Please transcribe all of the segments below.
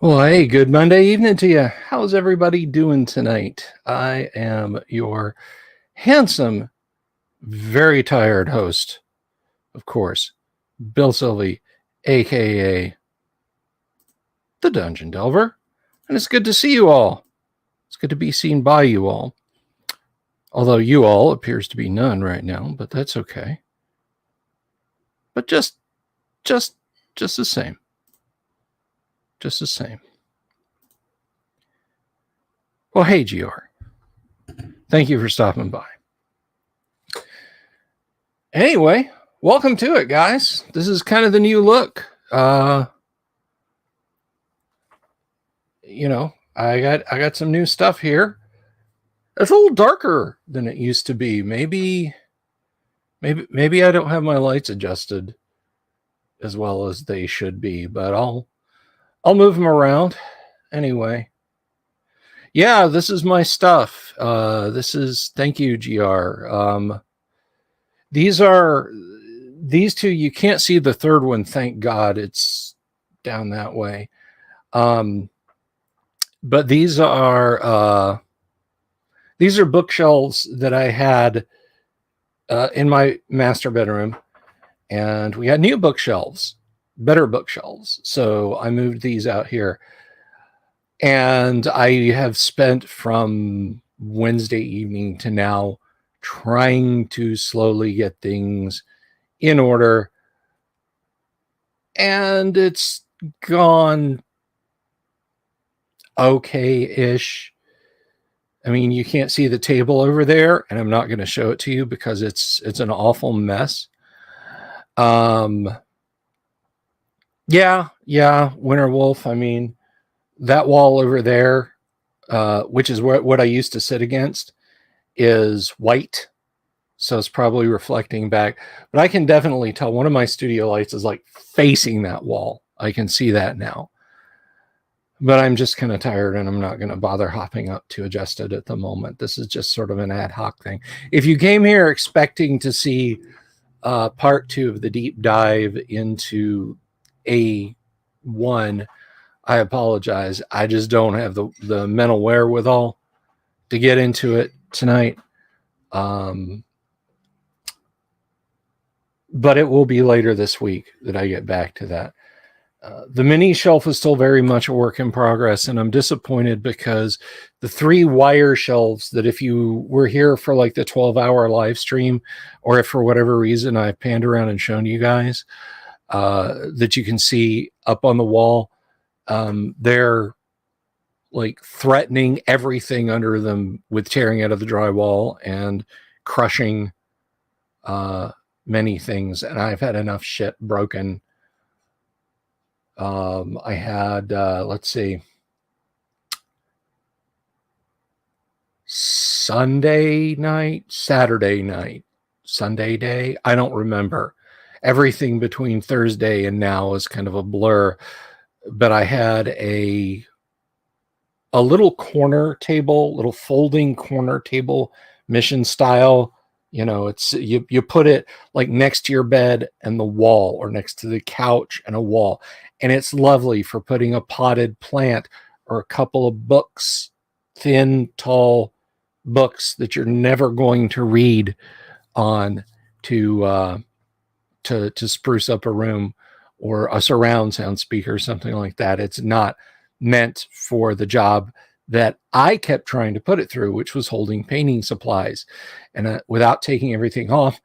Well, hey, good Monday evening to you. How's everybody doing tonight? I am your handsome, very tired host, of course, Bill Sylvie, aka the Dungeon Delver. And it's good to see you all. It's good to be seen by you all. Although you all appears to be none right now, but that's okay. But just the same. Just the same. Well, hey, GR. Thank you for stopping by. Anyway, welcome to it, guys. This is kind of the new look. I got some new stuff here. It's a little darker than it used to be. Maybe I don't have my lights adjusted as well as they should be, but I'll move them around anyway. Yeah, this is my stuff. Thank you, GR. These two, you can't see the third one, thank God. It's down that way. But these are bookshelves that I had in my master bedroom, and we had new bookshelves, better bookshelves. So I moved these out here, and I have spent from Wednesday evening to now trying to slowly get things in order, and it's gone okay-ish. I mean, you can't see the table over there, and I'm not going to show it to you because it's an awful mess. Yeah, Winter Wolf. I mean, that wall over there, which is what I used to sit against, is white, so it's probably reflecting back. But I can definitely tell one of my studio lights is like facing that wall. I can see that now. But I'm just kind of tired, and I'm not going to bother hopping up to adjust it at the moment. This is just sort of an ad hoc thing. If you came here expecting to see part 2 of the deep dive into A1, I apologize. I just don't have the mental wherewithal to get into it tonight. But it will be later this week that I get back to that. The mini shelf is still very much a work in progress, and I'm disappointed because the 3 wire shelves that, if you were here for like the 12-hour live stream, or if for whatever reason I panned around and shown you guys, that you can see up on the wall, they're like threatening everything under them with tearing out of the drywall and crushing many things. And I've had enough shit broken. I had, let's see, Sunday night, Saturday night, Sunday day. I don't remember. Everything between Thursday and now is kind of a blur. But I had a little corner table, little folding corner table, mission style. You know, it's you put it like next to your bed and the wall, or next to the couch and a wall. And it's lovely for putting a potted plant or a couple of books, thin, tall books that you're never going to read on, to spruce up a room, or a surround sound speaker, something like that. It's not meant for the job that I kept trying to put it through, which was holding painting supplies. And without taking everything off,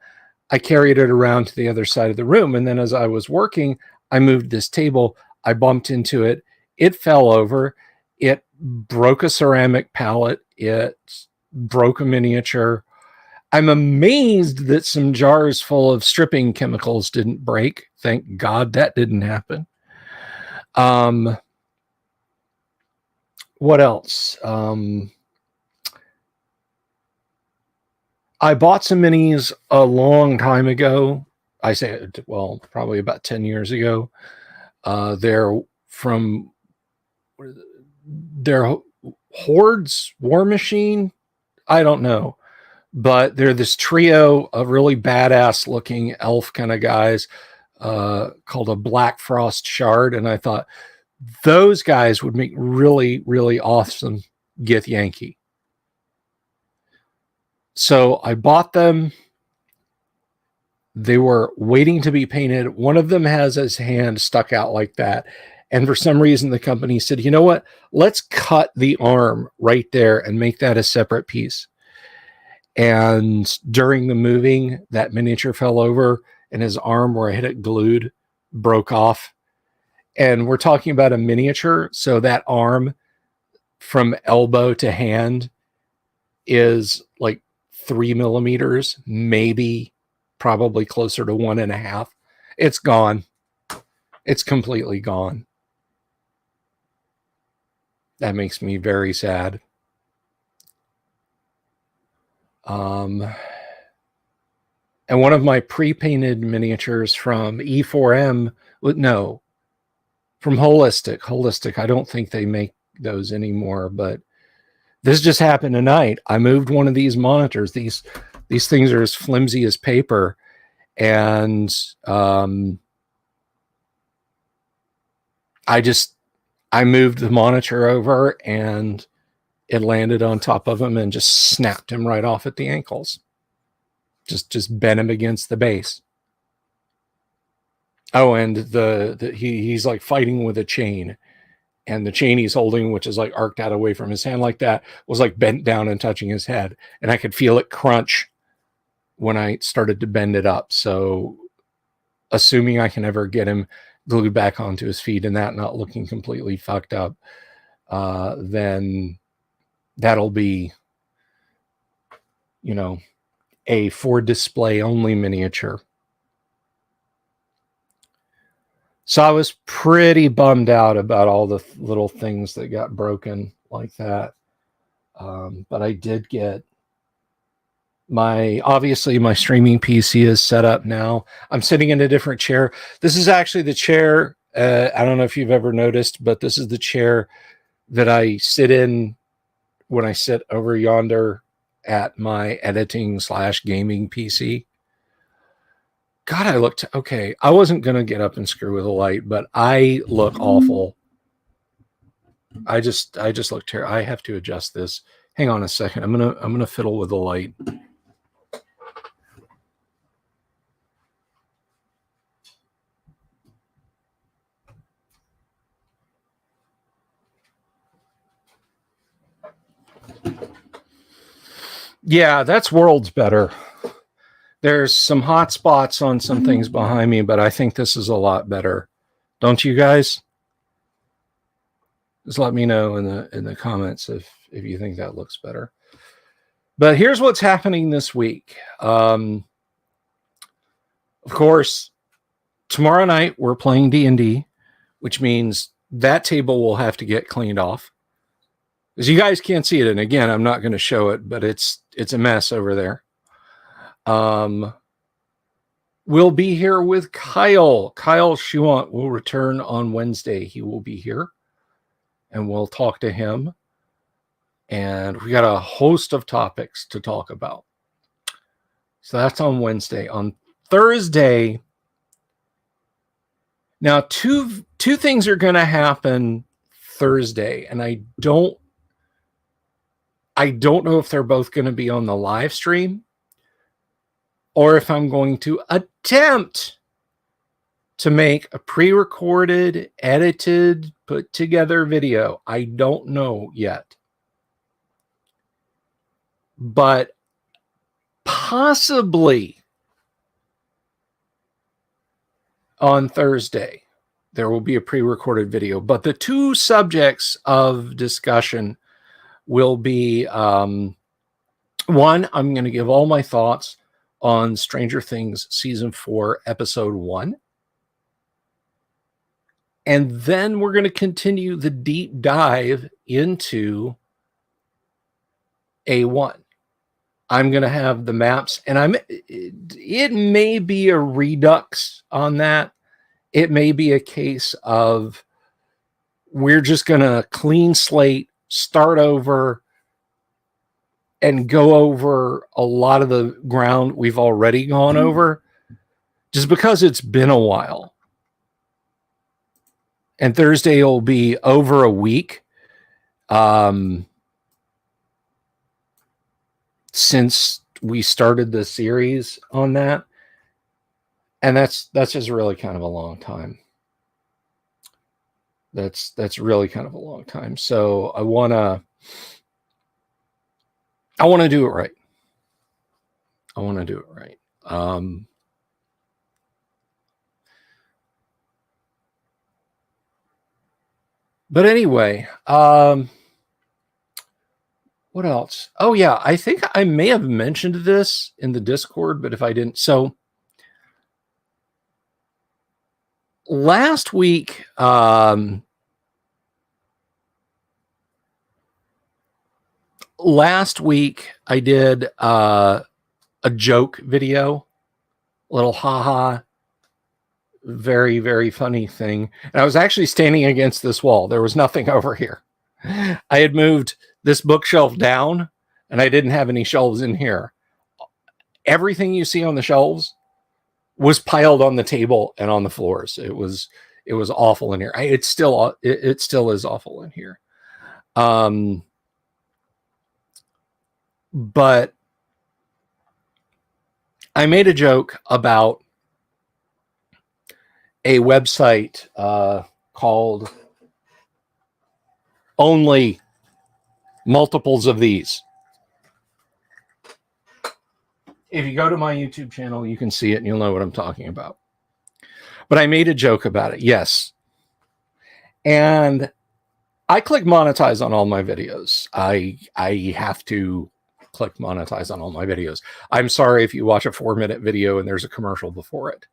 I carried it around to the other side of the room. And then as I was working, I moved this table. I bumped into it. It fell over. It broke a ceramic palette. It broke a miniature. I'm amazed that some jars full of stripping chemicals didn't break. Thank God that didn't happen. What else? I bought some minis a long time ago. I say, well, probably about 10 years ago. They're from their Horde's War Machine. I don't know. But they're this trio of really badass looking elf kind of guys, called a Black Frost Shard. And I thought, Those guys would make really, really awesome Gith Yankee. So I bought them. They were waiting to be painted. One of them has his hand stuck out like that. And for some reason, the company said, you know what? Let's cut the arm right there and make that a separate piece. And during the moving, that miniature fell over and his arm where I had it glued broke off. And we're talking about a miniature. So that arm from elbow to hand is like 3 millimeters, maybe probably closer to 1.5. It's gone. It's completely gone. That makes me very sad. And one of my pre-painted miniatures from E4M, no, from Holistic. I don't think they make those anymore, but this just happened tonight. I moved one of these monitors. These things are as flimsy as paper. And I moved the monitor over and it landed on top of him and just snapped him right off at the ankles. Just bent him against the base. Oh, and he's like fighting with a chain. And the chain he's holding, which is like arced out away from his hand like that, was like bent down and touching his head. And I could feel it crunch when I started to bend it up. So assuming I can ever get him glued back onto his feet and that not looking completely fucked up, then that'll be, a for display only miniature. So I was pretty bummed out about all the little things that got broken like that. But I did get obviously my streaming PC is set up now. I'm sitting in a different chair. This is actually the chair. I don't know if you've ever noticed, but this is the chair that I sit in when I sit over yonder at my editing/gaming PC. God, I looked okay. I wasn't going to get up and screw with a light, but I look awful. I just looked here. I have to adjust this. Hang on a second. I'm going to fiddle with the light. Yeah, that's worlds better. There's some hot spots on some things behind me, but I think this is a lot better. Don't you guys? Just let me know in the comments if you think that looks better. But here's what's happening this week. Of course, tomorrow night we're playing D&D, which means that table will have to get cleaned off. Because you guys can't see it, and again, I'm not going to show it, but it's a mess over there. We'll be here with Kyle. Kyle Schuant will return on Wednesday. He will be here, and we'll talk to him. And we got a host of topics to talk about. So that's on Wednesday. On Thursday, now two things are going to happen Thursday, and I don't know if they're both going to be on the live stream or if I'm going to attempt to make a pre-recorded, edited, put together video. I don't know yet. But possibly on Thursday, there will be a pre-recorded video. But the two subjects of discussion will be, one, I'm going to give all my thoughts on Stranger Things Season 4, Episode 1. And then we're going to continue the deep dive into A1. I'm going to have the maps, and it may be a redux on that. It may be a case of we're just going to clean slate, start over, and go over a lot of the ground we've already gone over, just because it's been a while. And Thursday will be over a week since we started the series on that. And that's just really kind of a long time. That's really kind of a long time. So I want to do it right. I want to do it right. But anyway, what else? Oh yeah, I think I may have mentioned this in the Discord, but if I didn't, so last week, I did a joke video, a little haha, very, very funny thing. And I was actually standing against this wall. There was nothing over here. I had moved this bookshelf down and I didn't have any shelves in here. Everything you see on the shelves was piled on the table and on the floors. It was awful in here. It still is awful in here. But I made a joke about a website called Only Multiples of These. If you go to my YouTube channel, you can see it and you'll know what I'm talking about. But I made a joke about it, yes. And I click monetize on all my videos. I have to click monetize on all my videos. I'm sorry if you watch a 4-minute video and there's a commercial before it.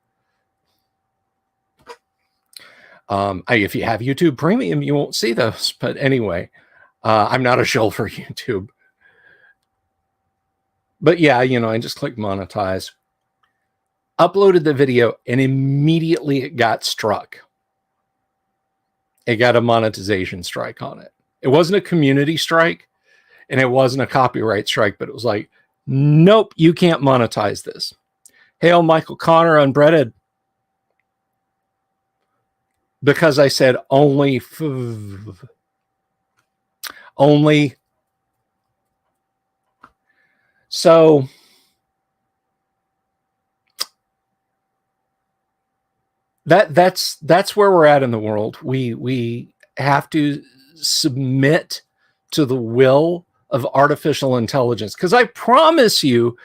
If you have YouTube Premium, you won't see those. But anyway, I'm not a shill for YouTube. But yeah, I just clicked monetize, uploaded the video, and immediately it got struck. It got a monetization strike on it. It wasn't a community strike, and it wasn't a copyright strike, but it was like, nope, you can't monetize this. Hail Michael Connor Unbreaded. Because I said only. So that's where we're at in the world. We have to submit to the will of artificial intelligence. Because I promise you,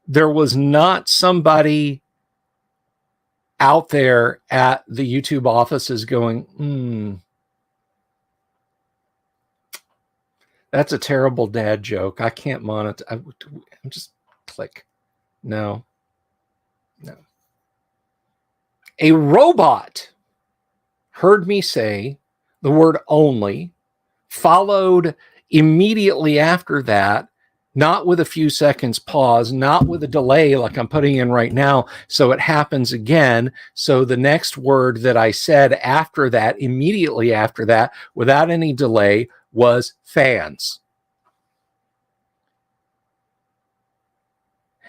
there was not somebody out there at the YouTube offices going, that's a terrible dad joke. I can't monetize. I'm just click. No. A robot heard me say the word only, followed immediately after that, not with a few seconds pause, not with a delay like I'm putting in right now. So it happens again. So the next word that I said after that, immediately after that, without any delay, was fans.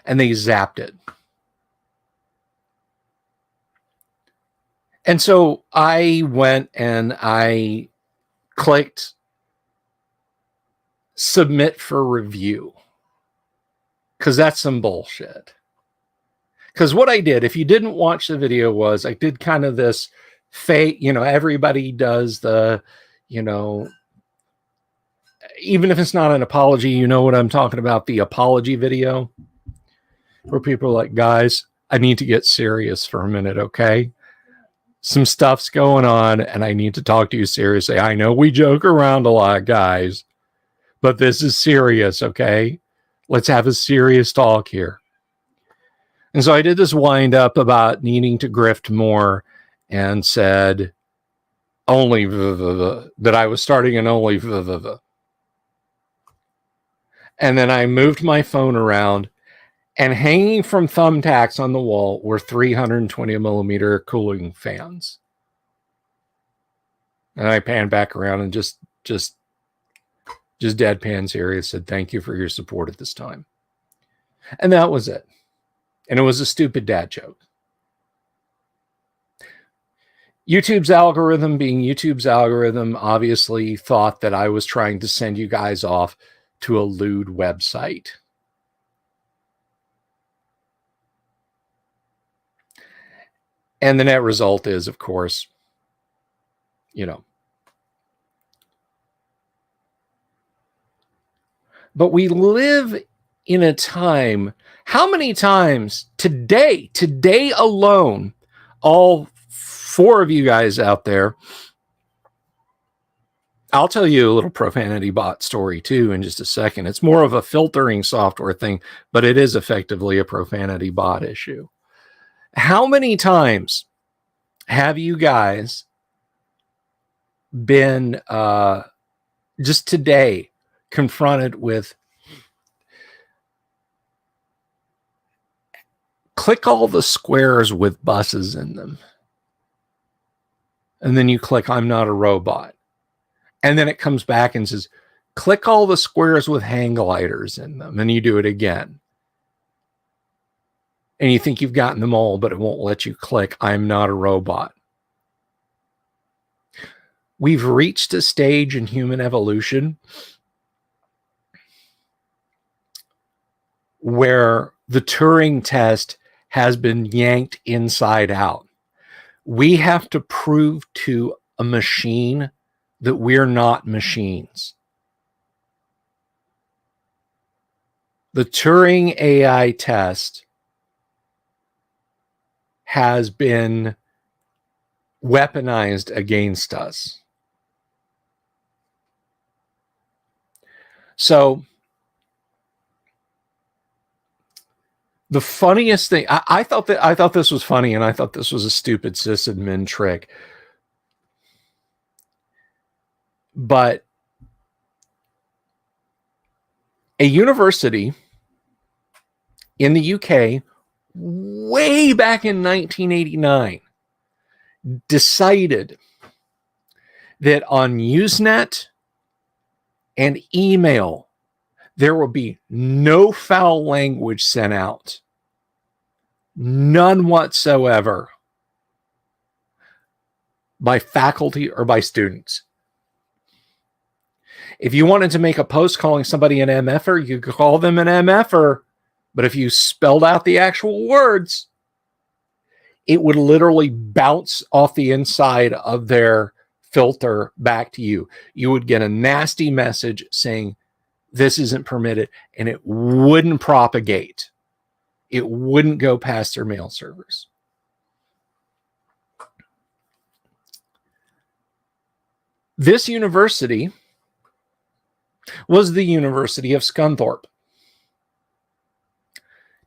And they zapped it. And so I went and I clicked submit for review, because that's some bullshit. Because what I did, if you didn't watch the video, was I did kind of this fake, everybody does the, even if it's not an apology, you know what I'm talking about, the apology video, where people are like, guys, I need to get serious for a minute, okay? Some stuff's going on and I need to talk to you seriously. I know we joke around a lot, guys, but this is serious, okay? Let's have a serious talk here. And so I did this wind up about needing to grift more and said only that I was starting an only. And then I moved my phone around, and hanging from thumbtacks on the wall were 320 millimeter cooling fans. And I panned back around and just deadpan serious, said, thank you for your support at this time. And that was it. And it was a stupid dad joke. YouTube's algorithm, being YouTube's algorithm, obviously thought that I was trying to send you guys off to a lewd website. And the net result is, of course, you know. But we live in a time, how many times today alone, all 4 of you guys out there, I'll tell you a little profanity bot story too in just a second. It's more of a filtering software thing, but it is effectively a profanity bot issue. How many times have you guys been just today confronted with click all the squares with buses in them? And then you click I'm not a robot. And then it comes back and says, click all the squares with hang gliders in them. And you do it again. And you think you've gotten them all, but it won't let you click I'm not a robot. We've reached a stage in human evolution where the Turing test has been yanked inside out. We have to prove to a machine that we're not machines. The Turing AI test has been weaponized against us. So the funniest thing, I thought this was funny, and I thought this was a stupid sysadmin trick. But a university in the UK, way back in 1989, decided that on Usenet and email, there will be no foul language sent out. None whatsoever by faculty or by students. If you wanted to make a post calling somebody an MFer, you could call them an MFer. But if you spelled out the actual words, it would literally bounce off the inside of their filter back to you. You would get a nasty message saying, this isn't permitted, and it wouldn't propagate. It wouldn't go past their mail servers. This university was the University of Scunthorpe.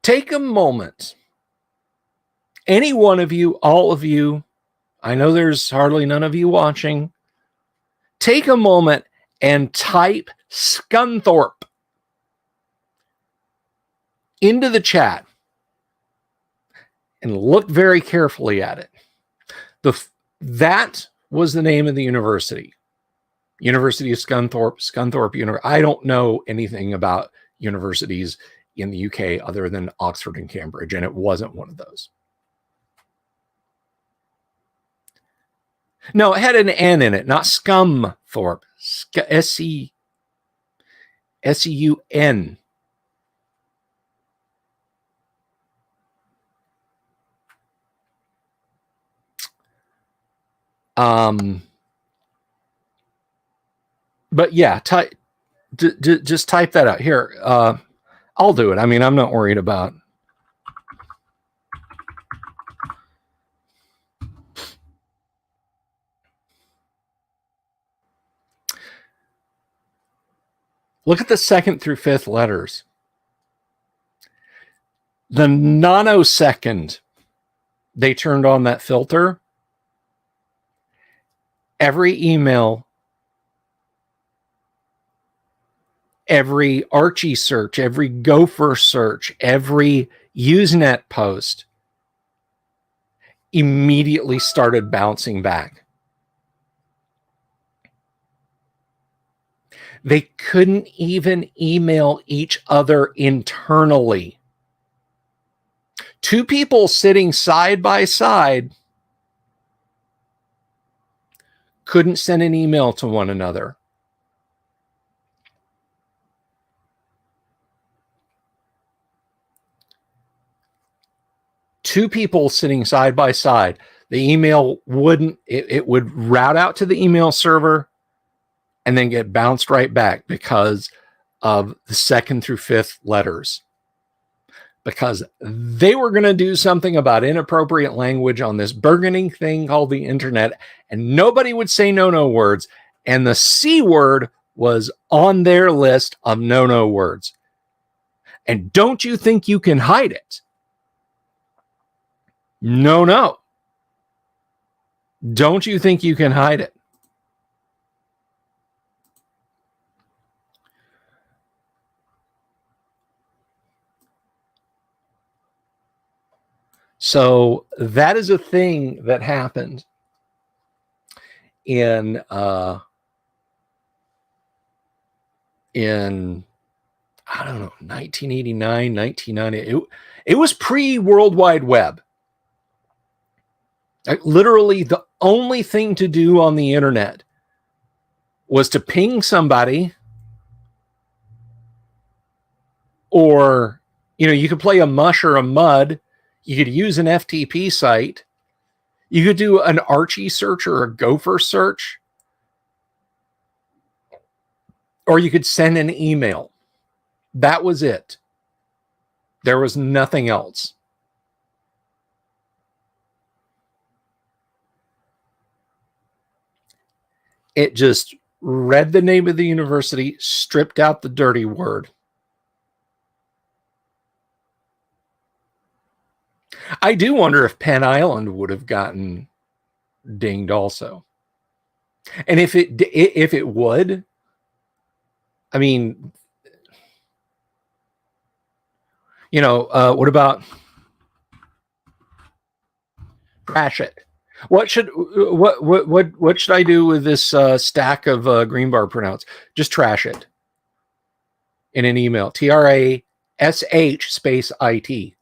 Take a moment. Any one of you, all of you, I know there's hardly none of you watching. Take a moment and type Scunthorpe into the chat and look very carefully at it. That was the name of the university. University of Scunthorpe University. I don't know anything about universities in the UK other than Oxford and Cambridge, and it wasn't one of those. No, it had an N in it, not Scumthorpe. S-E-U-N. But yeah, just type that out here. I'll do it. I mean, I'm not worried about. Look at the 2nd through 5th letters. The nanosecond they turned on that filter, every email, every Archie search, every Gopher search, every Usenet post immediately started bouncing back. They couldn't even email each other internally. 2 people sitting side by side couldn't send an email to one another. Two people sitting side by side, the email wouldn't, it would route out to the email server and then get bounced right back because of the second through fifth letters. Because they were going to do something about inappropriate language on this burgeoning thing called the internet, and nobody would say no words. And the C word was on their list of no words. And don't you think you can hide it? No. Don't you think you can hide it? So that is a thing that happened in I don't know, 1989, 1990. It was pre-World Wide Web. Literally, the only thing to do on the internet was to ping somebody, or, you could play a mush or a mud. You could use an FTP site. You could do an Archie search or a Gopher search. Or you could send an email. That was it. There was nothing else. It just read the name of the university, stripped out the dirty word. I do wonder if Penn Island would have gotten dinged also. And if it would, I mean, what about trash it? What should I do with this stack of green bar printouts? Just trash it in an email. TRASH space IT.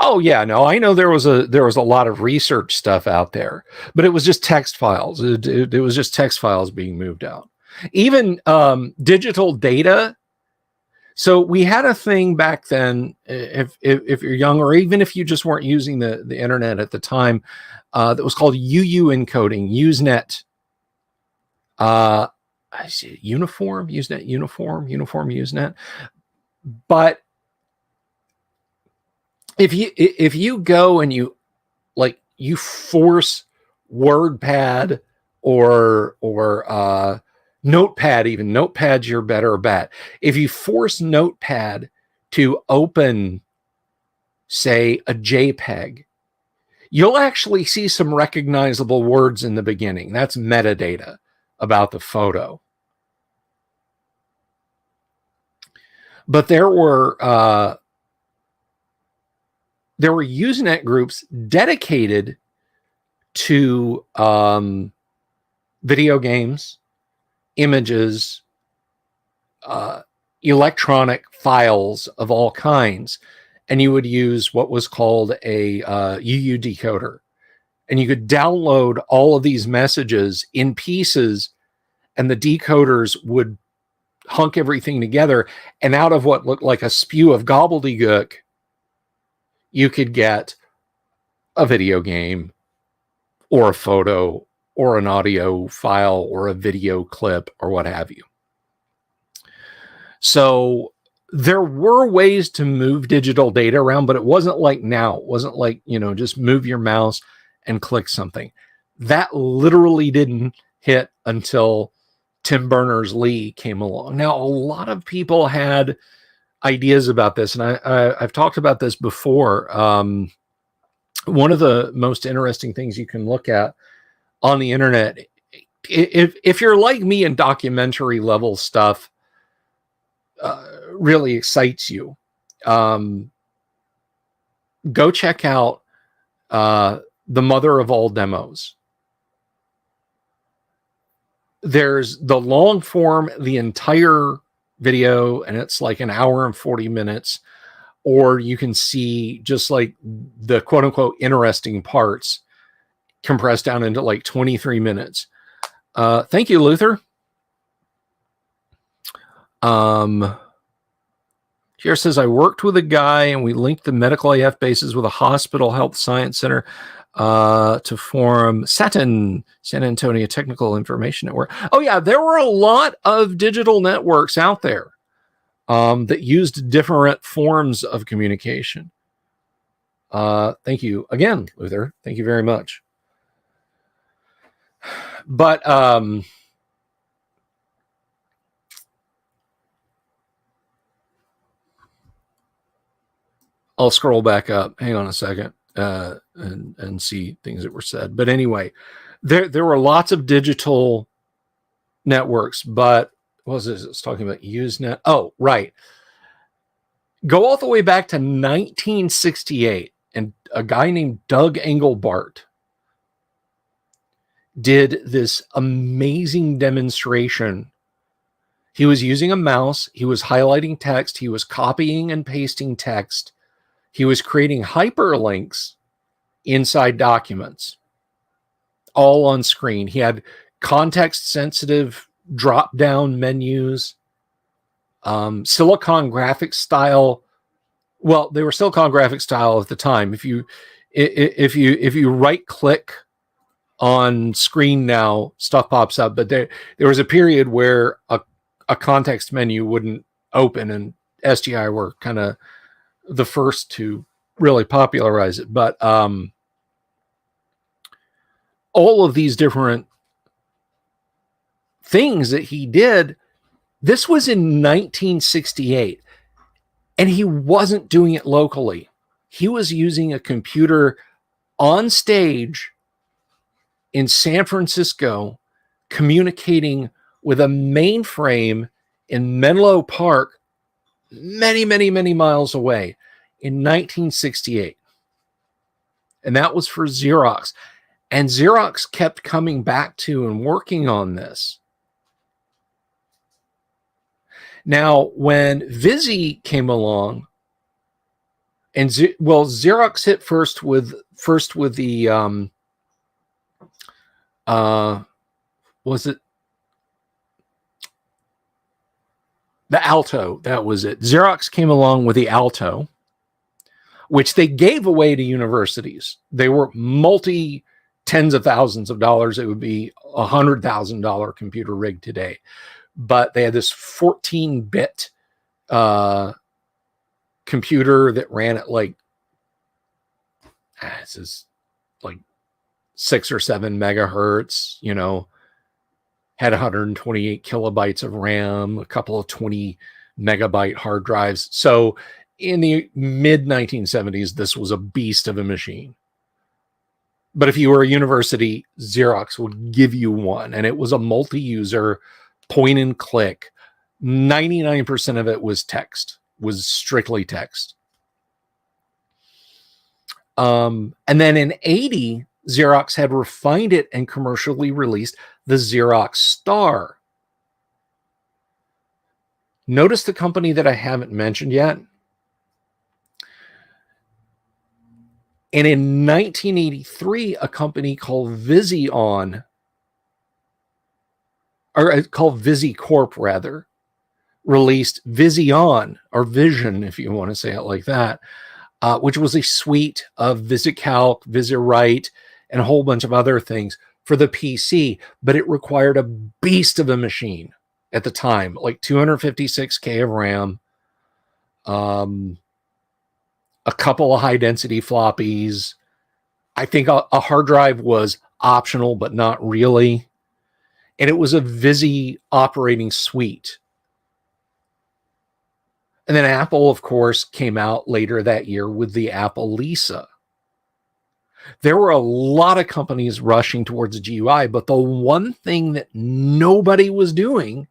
Oh yeah, no, I know there was a lot of research stuff out there, but it was just text files. It was just text files being moved out. Even digital data. So we had a thing back then, if you're young, or even if you just weren't using the internet at the time, that was called UU encoding, Usenet. I see uniform, Usenet, uniform, Usenet. But if you go and you force WordPad or Notepad, even Notepad's your better bet. If you force Notepad to open, say, a JPEG, you'll actually see some recognizable words in the beginning. That's metadata about the photo. But there were Usenet groups dedicated to video games, images, electronic files of all kinds. And you would use what was called a UU decoder. And you could download all of these messages in pieces, and the decoders would hunk everything together. And out of what looked like a spew of gobbledygook, you could get a video game or a photo or an audio file or a video clip or what have you. So there were ways to move digital data around, but it wasn't like now. It wasn't like, just move your mouse and click something. That literally didn't hit until Tim Berners-Lee came along. Now, a lot of people had ideas about this, and I've talked about this before. One of the most interesting things you can look at on the internet, if you're like me and documentary level stuff really excites you, go check out the mother of all demos. There's the long form, the entire video and it's like an hour and 40 minutes, or you can see just like the quote unquote interesting parts compressed down into like 23 minutes. Thank you, Luther. Here says, I worked with a guy and we linked the medical AF bases with a hospital health science center to form SATIN, San Antonio Technical Information Network. Oh yeah, there were a lot of digital networks out there that used different forms of communication. Thank you again, Luther. Thank you very much. But I'll scroll back up. Hang on a second and see things that were said. But anyway, there were lots of digital networks, but what was this? It's talking about Usenet. Oh, right. Go all the way back to 1968, and a guy named Doug Engelbart did this amazing demonstration. He was using a mouse. He was highlighting text. He was copying and pasting text. He was creating hyperlinks inside documents, all on screen. He had context-sensitive drop-down menus, Silicon graphics style. Well, they were Silicon graphics style at the time. If you right-click on screen now, stuff pops up. But there was a period where a context menu wouldn't open, and SGI were kind of the first to really popularize it. But all of these different things that he did, this was in 1968, and he wasn't doing it locally. He was using a computer on stage in San Francisco, communicating with a mainframe in Menlo Park, many, many, many miles away, in 1968. And that was for Xerox. And Xerox kept coming back to and working on this. Now, when Visi came along, and Xerox hit first with the was it the Alto? That was it. Xerox came along with the Alto, which they gave away to universities. They were multi tens of thousands of dollars. It would be $100,000 computer rig today. But they had this 14-bit computer that ran at like, this is like 6 or 7 megahertz, had 128 kilobytes of RAM, a couple of 20 megabyte hard drives. So in the mid 1970s, this was a beast of a machine. But if you were a university, Xerox would give you one, and it was a multi-user point and click. 99% of it was text, was strictly text. And then in 80, Xerox had refined it and commercially released the Xerox Star. Notice the company that I haven't mentioned yet. And in 1983, a company called Vision, or called VisiCorp rather, released Vision, or Vision, if you want to say it like that, which was a suite of VisiCalc, VisiWrite, and a whole bunch of other things for the PC. But it required a beast of a machine at the time, like 256K of RAM, a couple of high-density floppies. I think a hard drive was optional, but not really. And it was a Visi operating suite. And then Apple, of course, came out later that year with the Apple Lisa. There were a lot of companies rushing towards a GUI, but the one thing that nobody was doing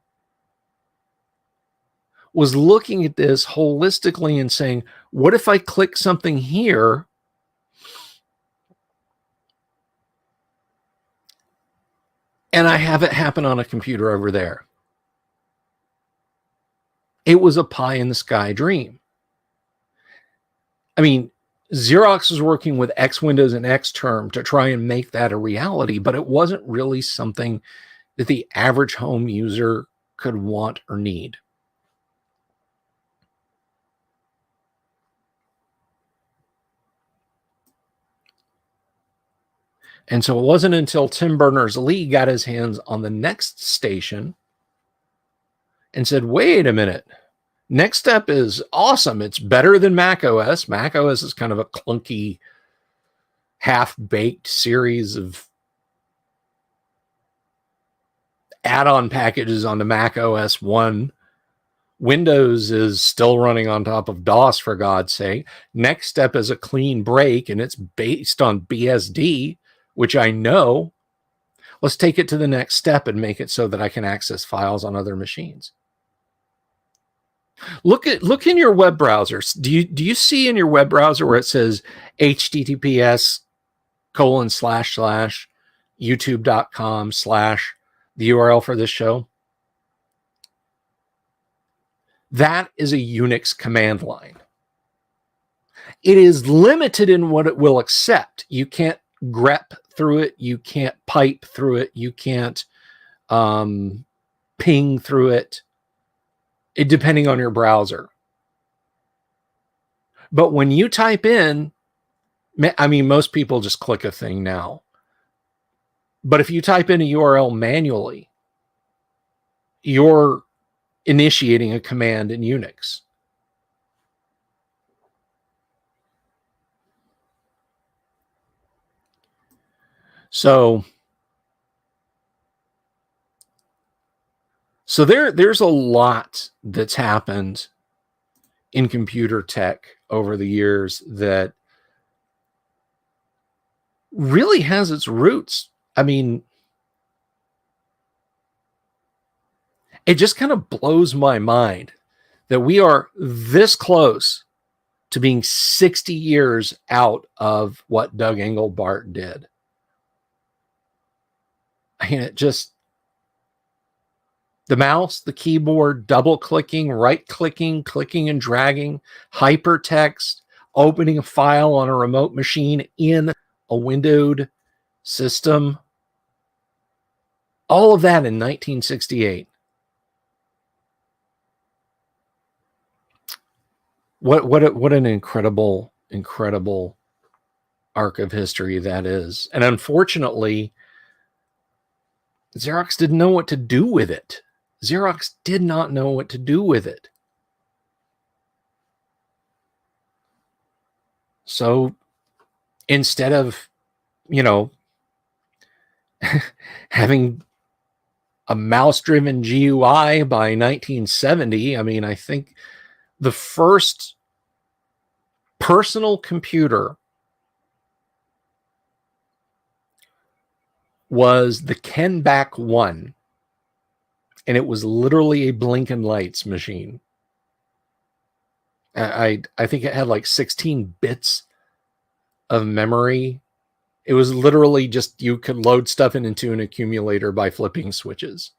was looking at this holistically and saying, what if I click something here and I have it happen on a computer over there? It was a pie in the sky dream. I mean, Xerox was working with X Windows and Xterm to try and make that a reality, but it wasn't really something that the average home user could want or need. And so it wasn't until Tim Berners-Lee got his hands on the Next station and said, wait a minute, Next Step is awesome. It's better than Mac OS. Mac OS is kind of a clunky, half-baked series of add-on packages onto Mac OS 1. Windows is still running on top of DOS, for God's sake. Next Step is a clean break, and it's based on BSD, which I know. Let's take it to the next step and make it so that I can access files on other machines. Look in your web browsers. Do you see in your web browser where it says https://youtube.com/ the URL for this show? That is a Unix command line. It is limited in what it will accept. You can't grep through it. You can't pipe through it. You can't ping through it, depending on your browser. But when you type in, I mean, most people just click a thing now. But if you type in a URL manually, you're initiating a command in Unix. So there's a lot that's happened in computer tech over the years that really has its roots. I mean, it just kind of blows my mind that we are this close to being 60 years out of what Doug Engelbart did. I mean, it just, the mouse, the keyboard, double clicking, right clicking, clicking and dragging, hypertext, opening a file on a remote machine in a windowed system. All of that in 1968. What an incredible arc of history that is. And unfortunately, Xerox didn't know what to do with it. Xerox did not know what to do with it. So instead of, having a mouse-driven GUI by 1970, I mean, I think the first personal computer was the Kenback 1, and it was literally a blinking lights machine. I think it had like 16 bits of memory. It was literally just, you could load stuff into an accumulator by flipping switches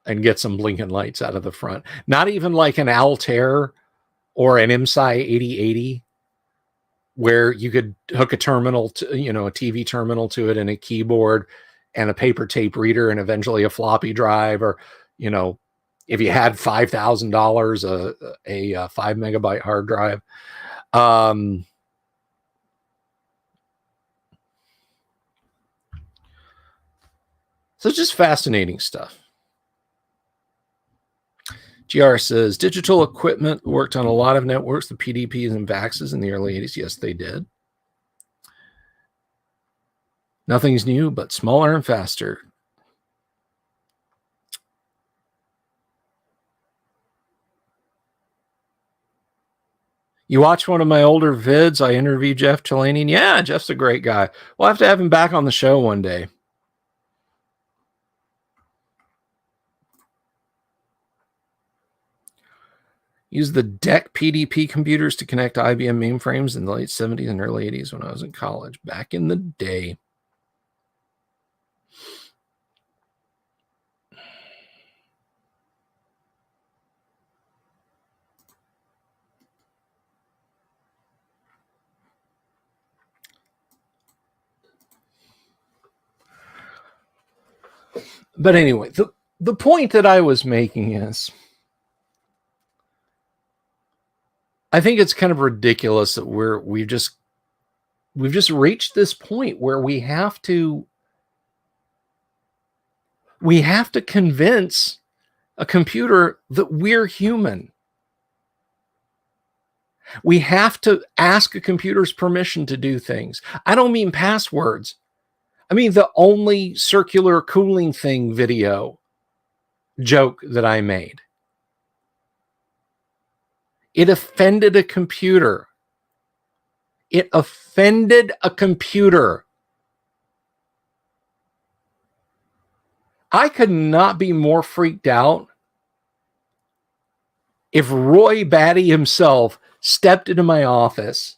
and get some blinking lights out of the front. Not even like an Altair or an MSI 8080, where you could hook a terminal to, a TV terminal to it and a keyboard and a paper tape reader and eventually a floppy drive, or, if you had $5,000, a 5 megabyte hard drive. So it's just fascinating stuff. GR says, digital equipment worked on a lot of networks, the PDPs and VAXs in the early 80s. Yes, they did. Nothing's new, but smaller and faster. You watch one of my older vids, I interviewed Jeff Chalanian. Yeah, Jeff's a great guy. We'll have to have him back on the show one day. Used the DEC PDP computers to connect IBM mainframes in the late 70s and early 80s when I was in college, back in the day. But anyway, the point that I was making is, I think it's kind of ridiculous that we've just reached this point where we have to convince a computer that we're human. We have to ask a computer's permission to do things. I don't mean passwords. I mean the only circular cooling thing video joke that I made. It offended a computer. It offended a computer. I could not be more freaked out if Roy Batty himself stepped into my office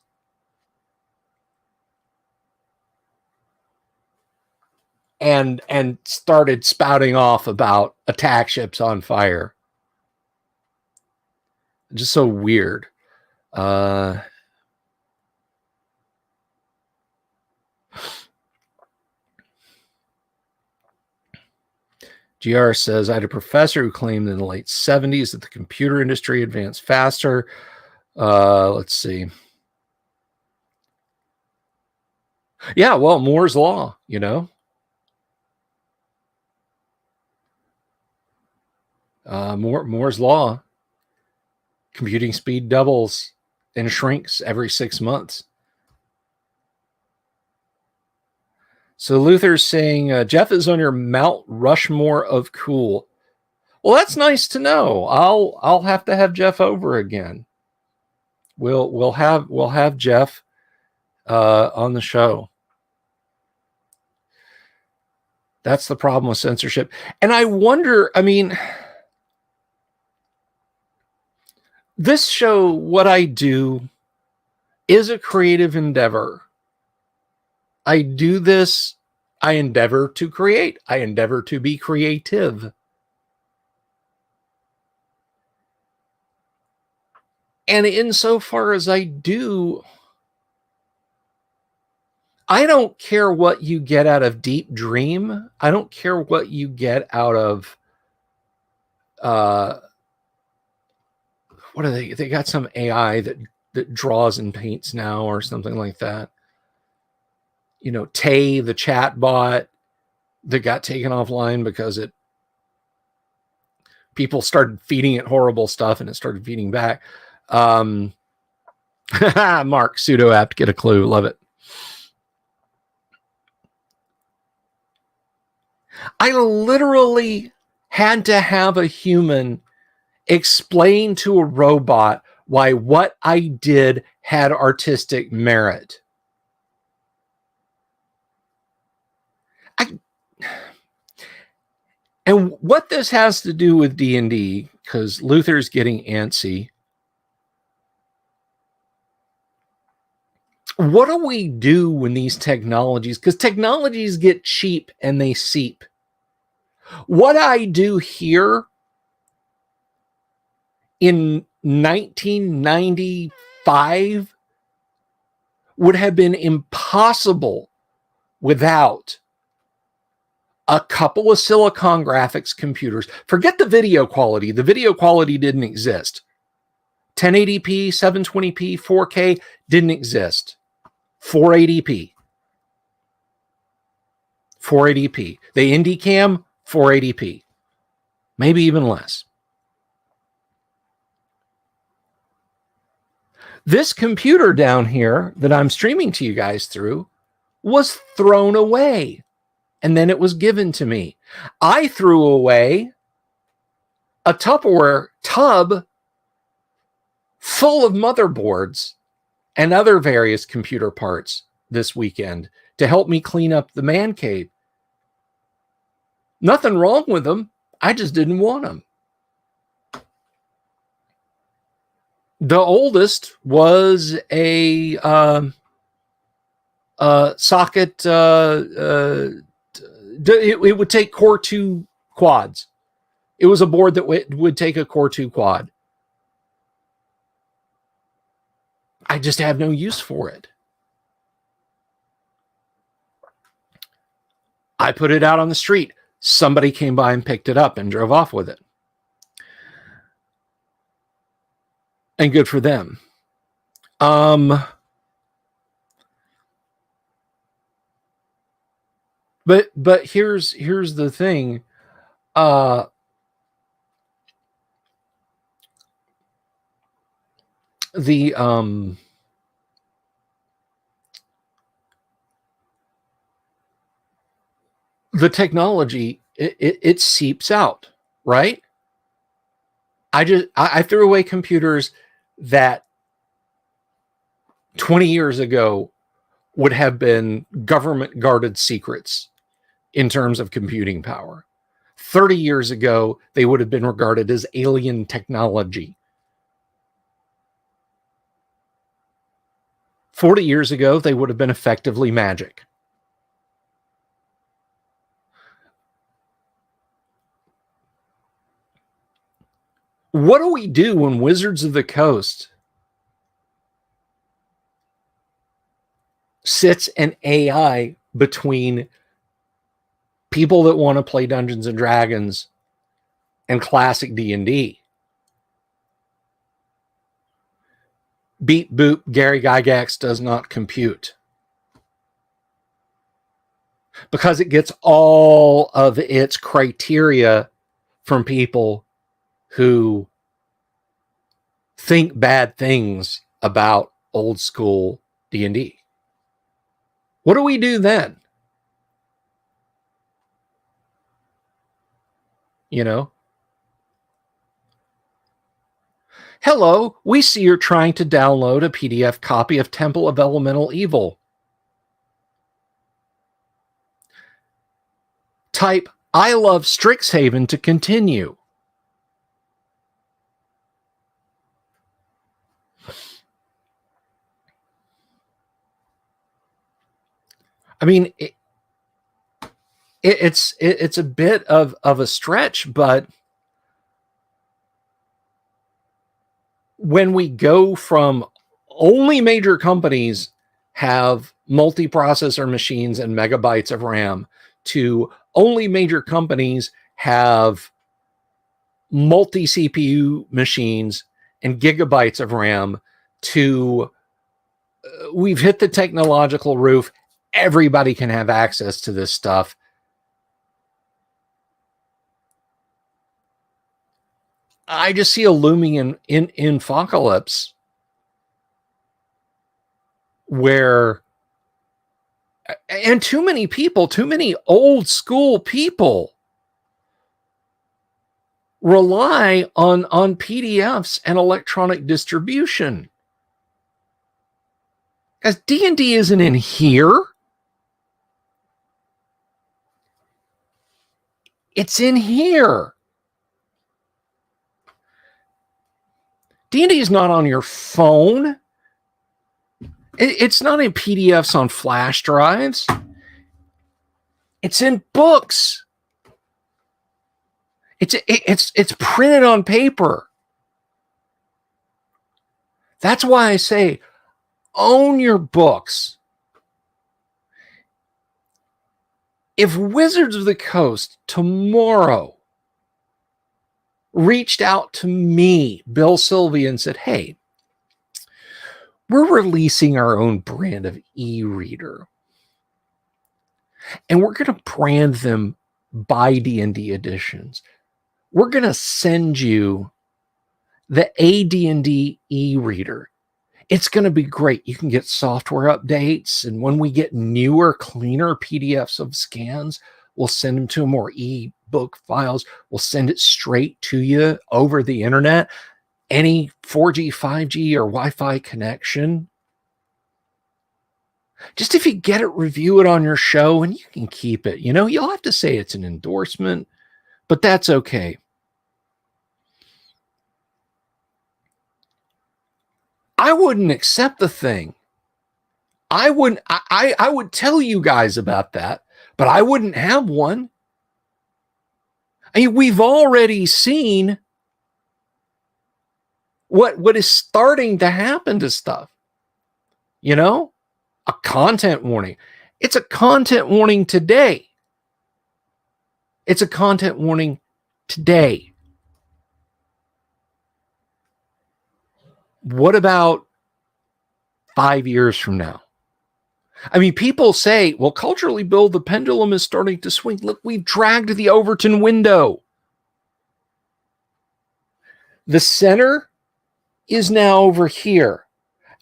and started spouting off about attack ships on fire. Just so weird. GR says, I had a professor who claimed in the late 70s that the computer industry advanced faster. Let's see. Yeah, well, Moore's Law, you know. Moore's Law. Computing speed doubles and shrinks every 6 months. So Luther's saying, Jeff is on your Mount Rushmore of cool. Well, that's nice to know. I'll have to have Jeff over again. We'll have Jeff on the show. That's the problem with censorship. And I wonder, I mean, this show, what I do, is a creative endeavor. I do this, I endeavor to create. I endeavor to be creative. And insofar as I do, I don't care what you get out of Deep Dream. I don't care what you get out of, what are they? They got some AI that draws and paints now or something like that. You know, Tay, the chat bot that got taken offline because people started feeding it horrible stuff and it started feeding back. Mark, pseudo apt, get a clue. Love it. I literally had to have a human explain to a robot why what I did had artistic merit. And what this has to do with D&D, because Luther's getting antsy. What do we do when these technologies, because technologies get cheap and they seep. What I do here in 1995 would have been impossible without a couple of Silicon Graphics computers. Forget the video quality. The video quality didn't exist. 1080p, 720p, 4K didn't exist. 480p. 480p. The IndyCam, 480p. Maybe even less. This computer down here that I'm streaming to you guys through was thrown away. And then it was given to me. I threw away a Tupperware tub full of motherboards and other various computer parts this weekend to help me clean up the man cave. Nothing wrong with them. I just didn't want them. The oldest was a socket. It would take Core 2 quads. It was a board that would take a Core 2 quad. I just have no use for it. I put it out on the street. Somebody came by and picked it up and drove off with it. And good for them. But here's the thing. The technology, it seeps out, right? I threw away computers that 20 years ago would have been government guarded secrets in terms of computing power. 30 years ago, they would have been regarded as alien technology. 40 years ago, they would have been effectively magic. What do we do when Wizards of the Coast sits an AI between people that want to play Dungeons and Dragons and classic D&D? Beep boop, Gary Gygax does not compute. Because it gets all of its criteria from people who think bad things about old school D&D. What do we do then? You know? Hello, we see you're trying to download a PDF copy of Temple of Elemental Evil. Type, I love Strixhaven to continue. I mean, it's a bit of a stretch, but when we go from only major companies have multi-processor machines and megabytes of RAM to only major companies have multi-CPU machines and gigabytes of RAM to we've hit the technological roof. Everybody can have access to this stuff. I just see a looming infocalypse where, and too many people, too many old school people rely on PDFs and electronic distribution. Because D&D isn't in here. It's in here. D&D is not on your phone. It's not in PDFs on flash drives. It's in books. It's printed on paper. That's why I say own your books. If Wizards of the Coast tomorrow reached out to me, Bill Sylvie, and said, hey, we're releasing our own brand of e-reader, and we're going to brand them by D&D editions. We're going to send you the AD&D e-reader. It's going to be great. You can get software updates, and when we get newer, cleaner PDFs of scans, we'll send them to them, or e-book files. We'll send it straight to you over the internet. Any 4G, 5G, or Wi-Fi connection. Just if you get it, review it on your show, and you can keep it. You know, you'll have to say it's an endorsement, but that's okay. I wouldn't accept the thing. I would tell you guys about that, but I wouldn't have one. I mean, we've already seen what is starting to happen to stuff. You know, a content warning. It's a content warning today. It's a content warning today. What about 5 years from now? I mean, people say, well, culturally, Bill, the pendulum is starting to swing. Look, we've dragged the Overton window. The center is now over here.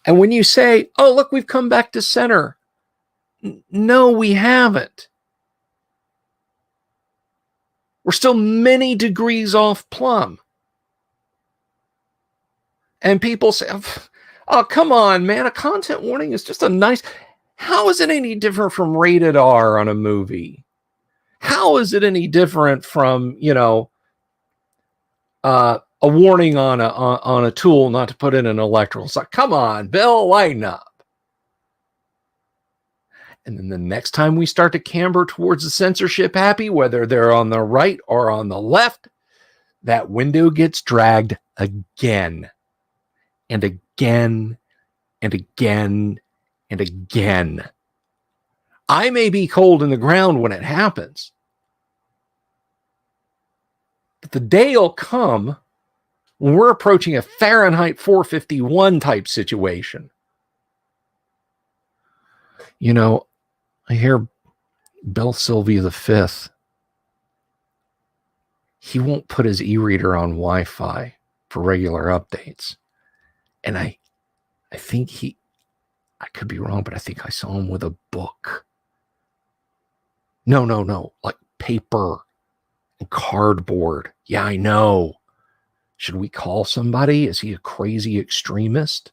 And when you say, oh, look, we've come back to center. No, we haven't. We're still many degrees off plumb. And people say, oh, come on, man. A content warning is just a nice... How is it any different from rated R on a movie? How is it any different from, a warning on a tool not to put in an electrical? It's like, come on, Bill, lighten up. And then the next time we start to camber towards the censorship happy, whether they're on the right or on the left, that window gets dragged again and again and again and again. I may be cold in the ground when it happens, but the day will come when we're approaching a Fahrenheit 451 type situation. I hear Bill Sylvia V, he won't put his e-reader on Wi-Fi for regular updates. And I think I could be wrong, but I think I saw him with a book. No, like paper and cardboard. Yeah, I know. Should we call somebody? Is he a crazy extremist?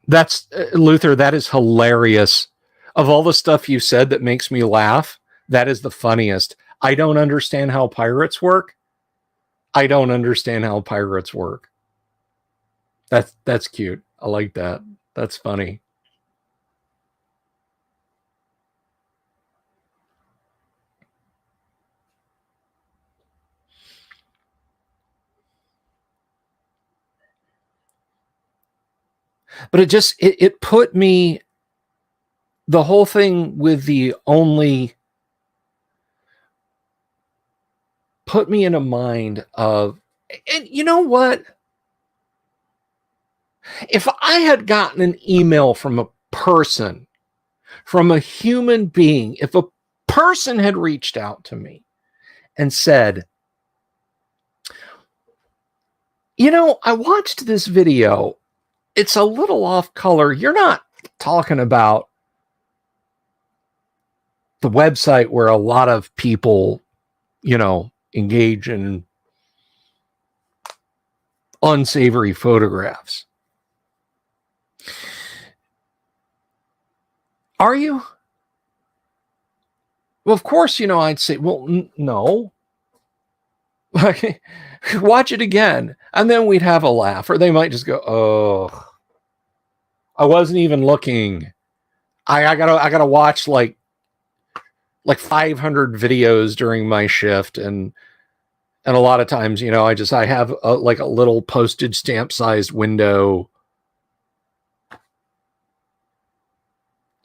That's Luther, that is hilarious. Of all the stuff you said that makes me laugh, that is the funniest. I don't understand how pirates work. That's cute. I like that. That's funny. But it put me, the whole thing with the only, put me in a mind of, and you know what? If I had gotten an email from a person, from a human being, if a person had reached out to me and said, I watched this video. It's a little off color. You're not talking about the website where a lot of people, engage in unsavory photographs. Are you? Well, of course, I'd say, well, no. Watch it again. And then we'd have a laugh. Or they might just go, oh, I wasn't even looking. I gotta watch like 500 videos during my shift. And a lot of times, I have a little postage stamp sized window.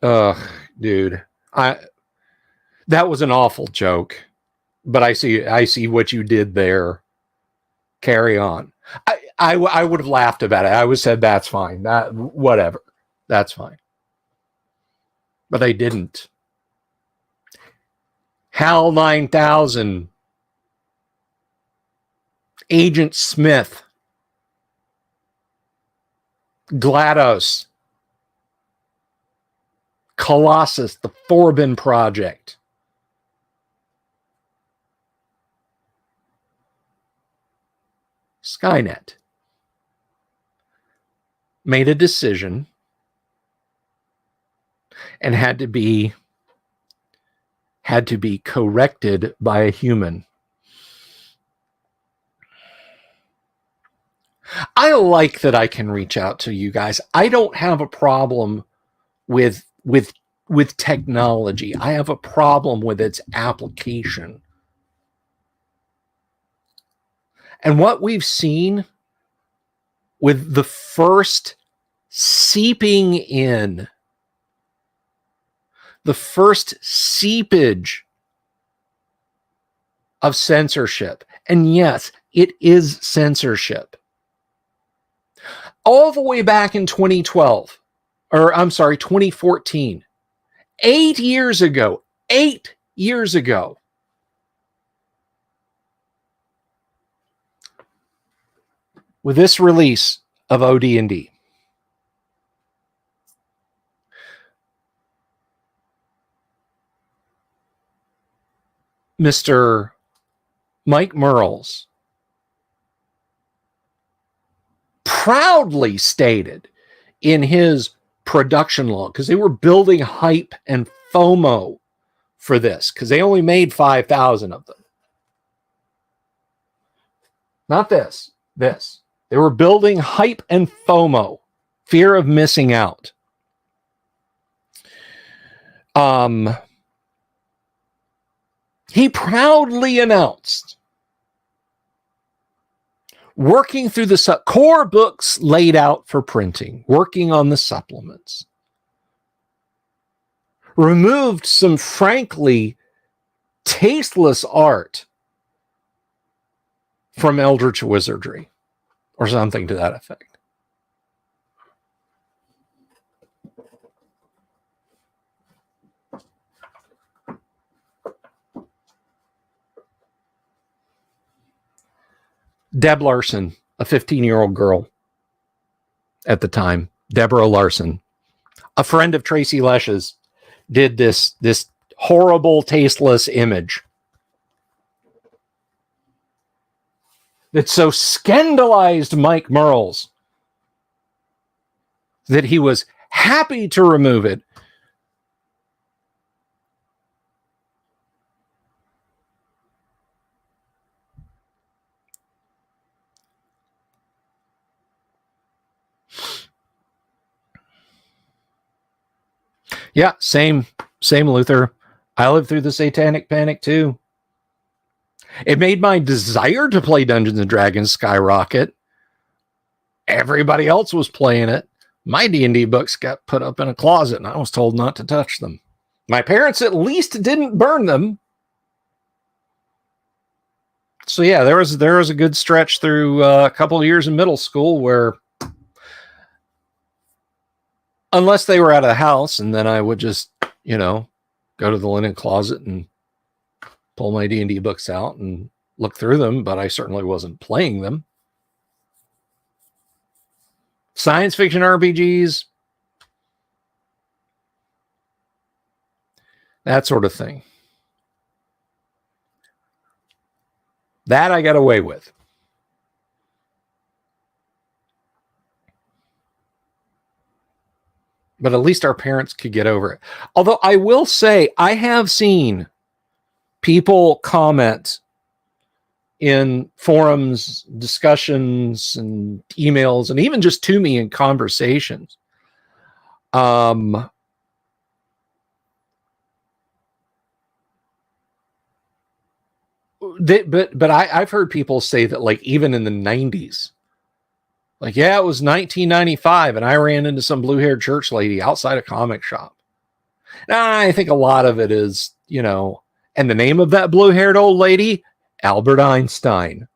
Ugh, dude, that was an awful joke, but I see what you did there. Carry on. I would have laughed about it. I would have said, that's fine. Whatever. That's fine. But I didn't. HAL 9000. Agent Smith. GLaDOS. Colossus, the Forbin Project. Skynet made a decision and had to be corrected by a human. I like that I can reach out to you guys. I don't have a problem with technology. I have a problem with its application. And what we've seen with the first seeping in, the first seepage of censorship, and yes, it is censorship, all the way back in 2012, or I'm sorry, 2014, 8 years ago, with this release of AD&D. Mr. Mike Merles proudly stated in his production log, because they were building hype and FOMO for this, because they only made 5,000 of them. Not this. They were building hype and FOMO, fear of missing out. He proudly announced working through the core books laid out for printing, working on the supplements. Removed some frankly tasteless art from Eldritch Wizardry, or something to that effect. Deb Larson, a 15-year-old girl at the time, Deborah Larson, a friend of Tracy Lesch's, did this horrible, tasteless image that so scandalized Mike Merles that he was happy to remove it. Yeah, same Luther. I lived through the Satanic Panic too. It made my desire to play Dungeons and Dragons skyrocket. Everybody else was playing it. My D&D books got put up in a closet, and I was told not to touch them. My parents at least didn't burn them. So yeah, there was a good stretch through a couple of years in middle school where, unless they were out of the house, and then I would just, go to the linen closet and pull my D&D books out and look through them, but I certainly wasn't playing them. Science fiction RPGs, that sort of thing. That I got away with. But at least our parents could get over it. Although I will say, I have seen people comment in forums, discussions, and emails, and even just to me in conversations. But I've heard people say that, like, even in the 90s, like, yeah, it was 1995, and I ran into some blue-haired church lady outside a comic shop. Now, I think a lot of it is, and the name of that blue-haired old lady, Albert Einstein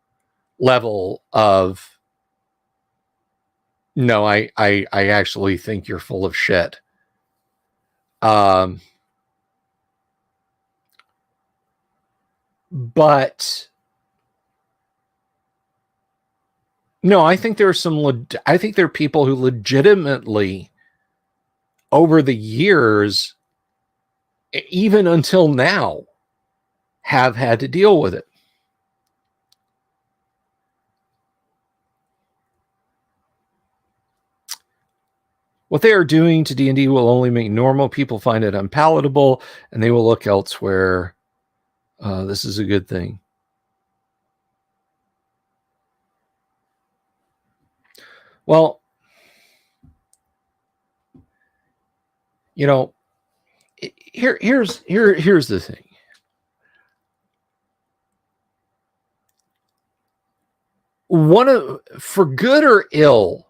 level of, no, I actually think you're full of shit. But no, I think there are people who legitimately, over the years, even until now, have had to deal with it. What they are doing to D&D will only make normal people find it unpalatable, and they will look elsewhere. This is a good thing. Well, here's the thing. for good or ill,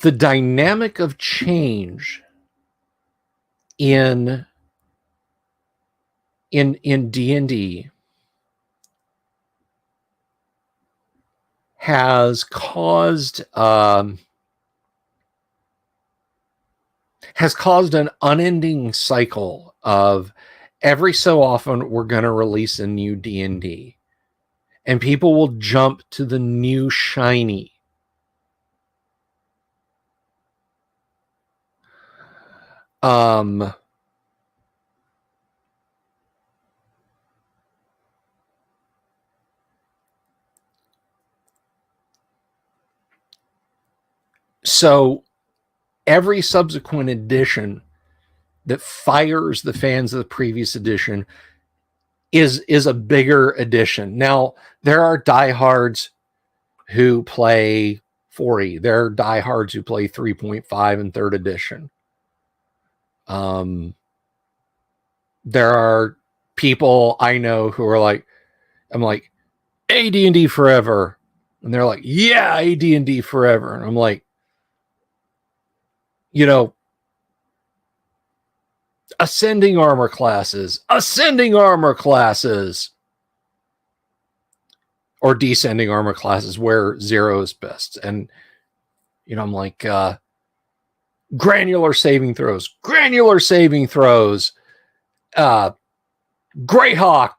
the dynamic of change in D&D has caused an unending cycle of every so often we're going to release a new D&D, and people will jump to the new shiny. So every subsequent edition that fires the fans of the previous edition is a bigger edition. Now, there are diehards who play 4E. There are diehards who play 3.5 and 3rd edition. There are people I know who are like, I'm like, AD&D forever. And they're like, yeah, AD&D forever. And I'm like, ascending armor classes, or descending armor classes where 0 is best. And, I'm like, granular saving throws, Greyhawk,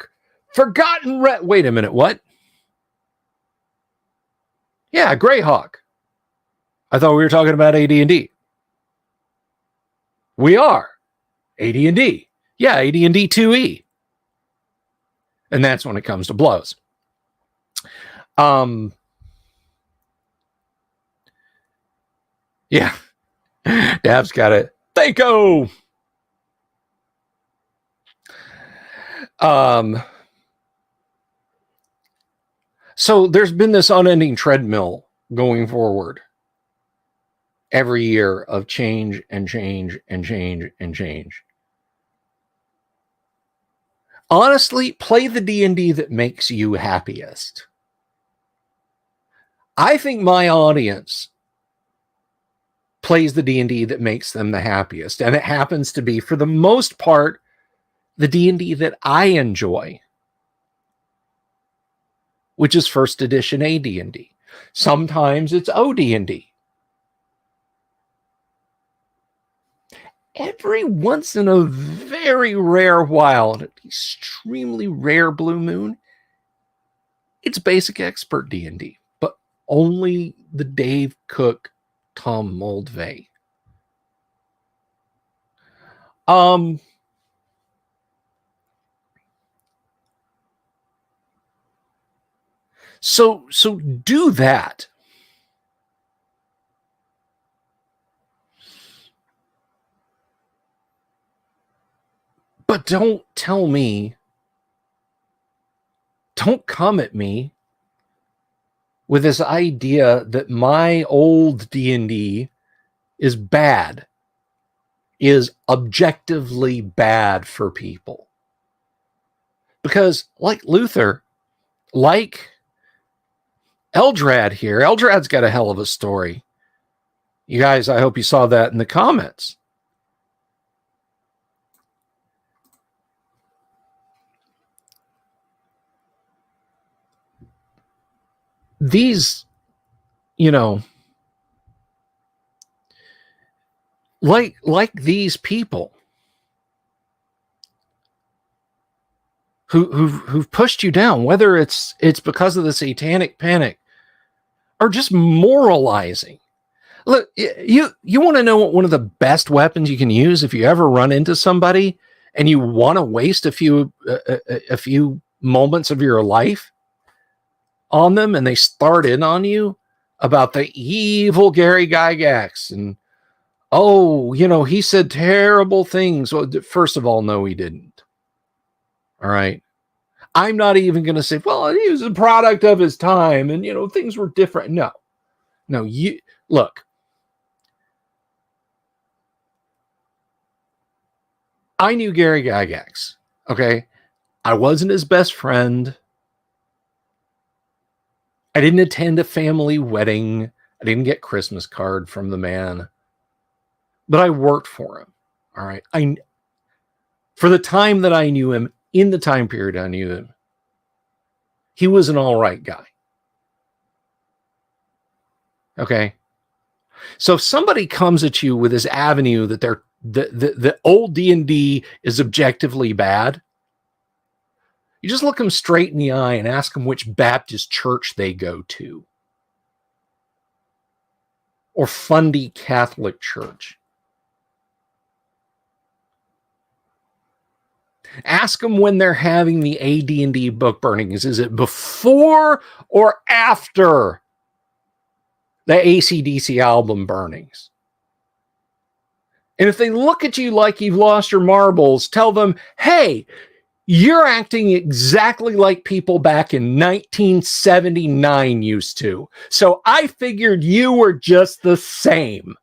Forgotten Red. Wait a minute, what? Yeah, Greyhawk. I thought we were talking about AD&D. We are. AD&D. Yeah, AD&D 2E. And that's when it comes to blows. Yeah. Dab's got it. Thanko. So there's been this unending treadmill going forward every year of change and change and change and change. Honestly, play the D&D that makes you happiest. I think my audience plays the D&D that makes them the happiest, and it happens to be, for the most part, the D&D that I enjoy, which is 1st edition AD&D. Sometimes it's OD&D. Every once in a very rare while, an extremely rare blue moon, it's basic expert D&D, but only the Dave Cook, Tom Moldvay. So do that. But don't tell me, don't come at me with this idea that my old D&D is bad, is objectively bad for people. Because like Luther, like Eldrad here, Eldrad's got a hell of a story. You guys, I hope you saw that in the comments. These, like these people who've pushed you down, whether it's because of the satanic panic or just moralizing. Look, you want to know what one of the best weapons you can use if you ever run into somebody and you want to waste a few moments of your life on them, and they start in on you about the evil Gary Gygax and, he said terrible things. Well, first of all, no, he didn't. All right. I'm not even going to say, well, he was a product of his time and, things were different. No, you look. I knew Gary Gygax. Okay. I wasn't his best friend. I didn't attend a family wedding. I didn't get Christmas card from the man. But I worked for him. All right. For the time that I knew him, in the time period I knew him, he was an all right guy. Okay. So if somebody comes at you with this avenue that the old D&D is objectively bad, you just look them straight in the eye and ask them which Baptist church they go to, or fundy Catholic church. Ask them when they're having the AD&D book burnings. Is it before or after the AC/DC album burnings? And if they look at you like you've lost your marbles, tell them, hey, you're acting exactly like people back in 1979 used to. So I figured you were just the same.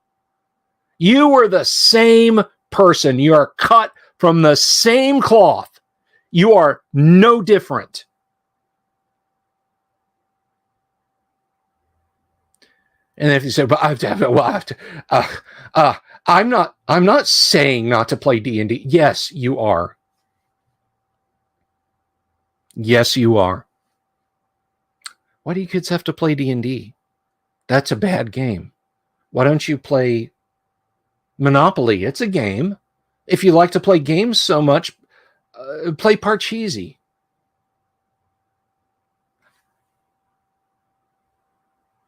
You were the same person. You are cut from the same cloth. You are no different. And if you say, "But I'm not saying not to play D&D." Yes, you are. Yes, you are. Why do you kids have to play D&D? That's a bad game. Why don't you play Monopoly? It's a game. If you like to play games so much, play Parcheesi.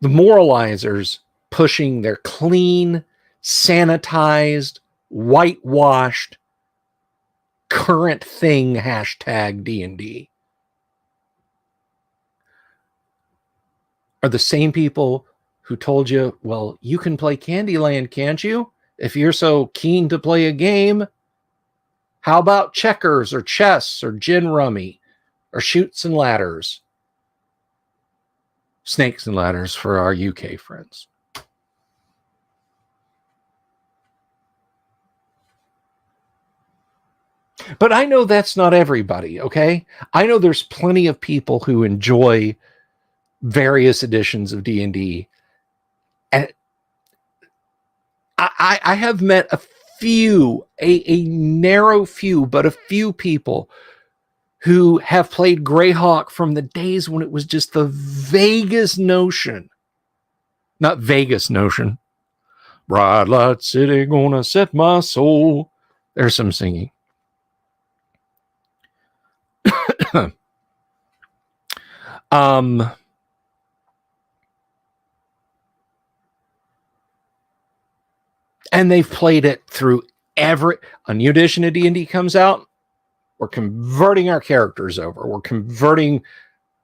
The moralizers pushing their clean, sanitized, whitewashed, current thing hashtag D&D are the same people who told you, well, you can play Candyland, can't you? If you're so keen to play a game, how about checkers or chess or gin rummy or chutes and ladders? Snakes and ladders for our UK friends. But I know that's not everybody, okay? I know there's plenty of people who enjoy various editions of D&D. And I have met a few, a narrow few, but a few people who have played Greyhawk from the days when it was just the vaguest notion. Not Vegas notion. Bright light city gonna set my soul. There's some singing. And they've played it through a new edition of D&D comes out. We're converting our characters over. We're converting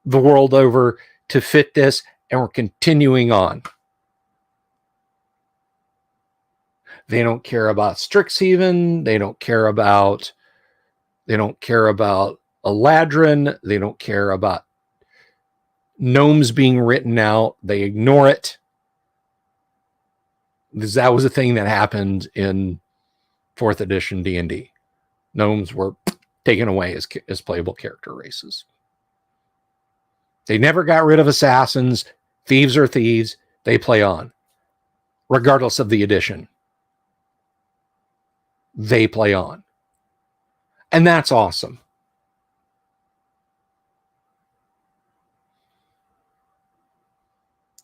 the world over to fit this, and we're continuing on. They don't care about Strixhaven. They don't care about Eladrin. They don't care about gnomes being written out. They ignore it. Because that was a thing that happened in 4th edition D&D. Gnomes were taken away as playable character races. They never got rid of assassins. Thieves are thieves. They play on. Regardless of the edition. They play on. And that's awesome.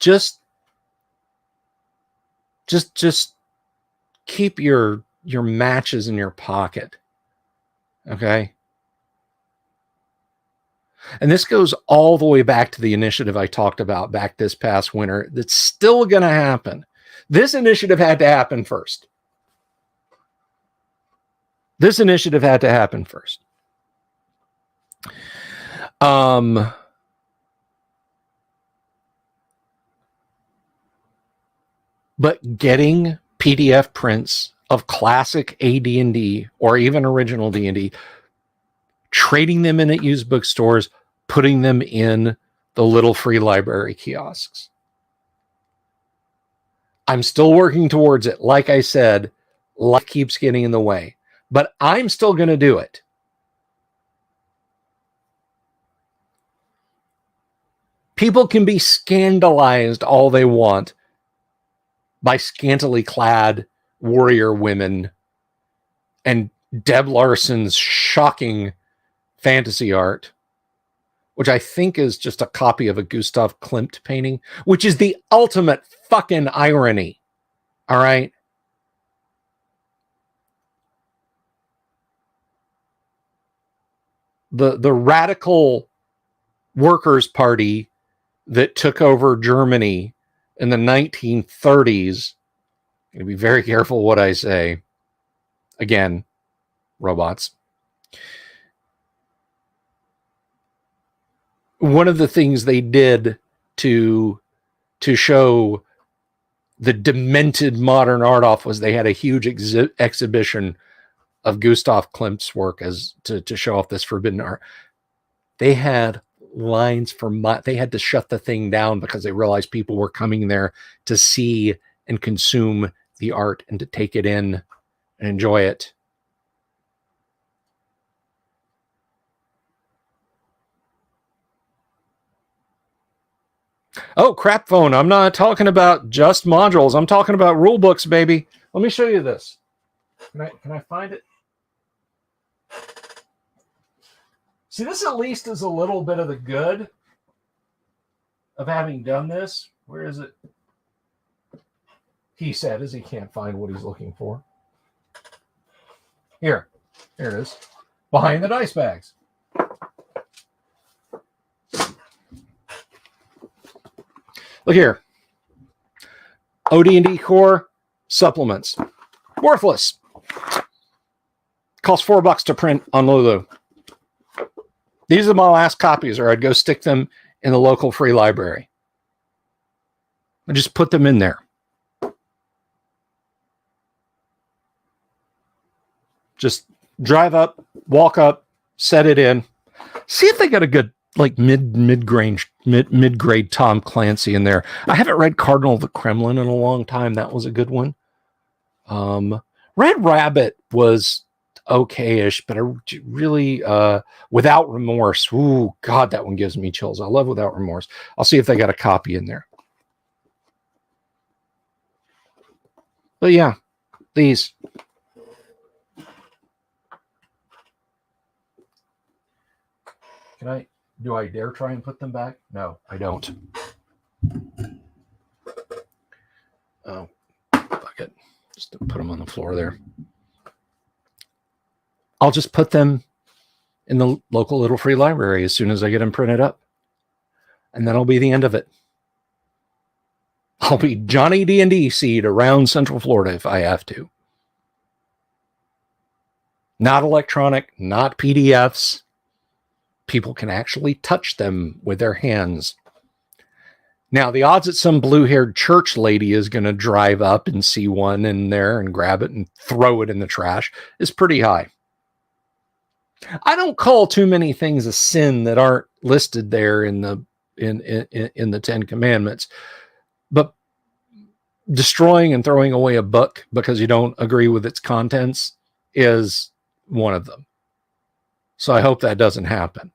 Just keep your matches in your pocket. Okay? And this goes all the way back to the initiative I talked about back this past winter that's still going to happen. This initiative had to happen first. But getting PDF prints of classic AD&D or even original D&D, trading them in at used bookstores, putting them in the little free library kiosks. I'm still working towards it. Like I said, life keeps getting in the way, but I'm still going to do it. People can be scandalized all they want by scantily clad warrior women and Deb Larson's shocking fantasy art, which I think is just a copy of a Gustav Klimt painting, which is the ultimate fucking irony. All right. The radical workers' party that took over Germany in the 1930s. I'm going to be very careful what I say. Again, robots. One of the things they did to show the demented modern art off was they had a huge exhibition of Gustav Klimt's work as to show off this forbidden art. They had lines for they had to shut the thing down because they realized people were coming there to see and consume the art and to take it in and enjoy it. Oh, crap phone. I'm not talking about just modules. I'm talking about rule books, baby. Let me show you this. Can I find it? See, this at least is a little bit of the good of having done this. Where is it? He said as he can't find what he's looking for. Here it is. Behind the dice bags. Look here. AD&D core supplements. Worthless. Costs $4 to print on Lulu. These are my last copies, or I'd go stick them in the local free library. I just put them in there. Just drive up, walk up, set it in. See if they got a good like mid-grade Tom Clancy in there. I haven't read Cardinal of the Kremlin in a long time. That was a good one. Red Rabbit was okay-ish, but I really Without Remorse. Ooh, God, that one gives me chills. I love Without Remorse. I'll see if they got a copy in there. But yeah, these. Do I dare try and put them back? No, I don't. Oh, fuck it. Just put them on the floor there. I'll just put them in the local little free library as soon as I get them printed up. And that'll be the end of it. I'll be Johnny D&D seed around Central Florida if I have to. Not electronic, not PDFs. People can actually touch them with their hands. Now, the odds that some blue-haired church lady is going to drive up and see one in there and grab it and throw it in the trash is pretty high. I don't call too many things a sin that aren't listed there in the Ten Commandments, but destroying and throwing away a book because you don't agree with its contents is one of them. So I hope that doesn't happen.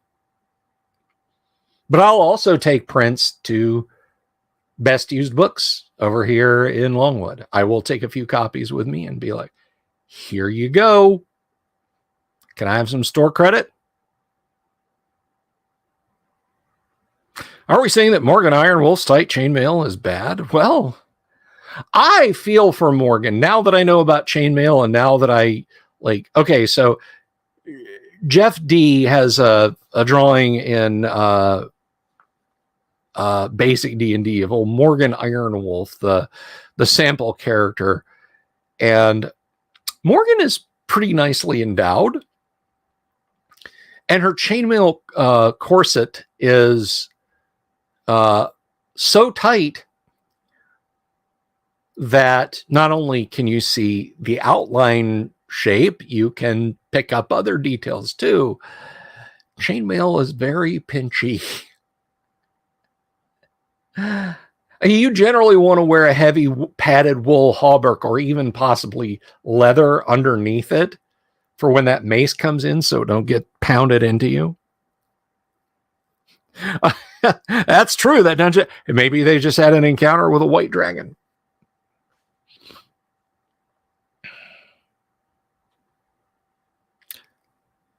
But I'll also take prints to Best Used Books over here in Longwood. I will take a few copies with me and be like, here you go. Can I have some store credit? Are we saying that Morgan Iron Wolf's tight chainmail is bad? Well, I feel for Morgan now that I know about chainmail and now that I like, okay, so Jeff D has a drawing in basic D&D of old Morgan Ironwolf, the sample character. And Morgan is pretty nicely endowed. And her chainmail corset is so tight that not only can you see the outline shape, you can pick up other details too. Chainmail is very pinchy. You generally want to wear a heavy padded wool hauberk or even possibly leather underneath it for when that mace comes in so it don't get pounded into you. That's true. That dungeon. Maybe they just had an encounter with a white dragon.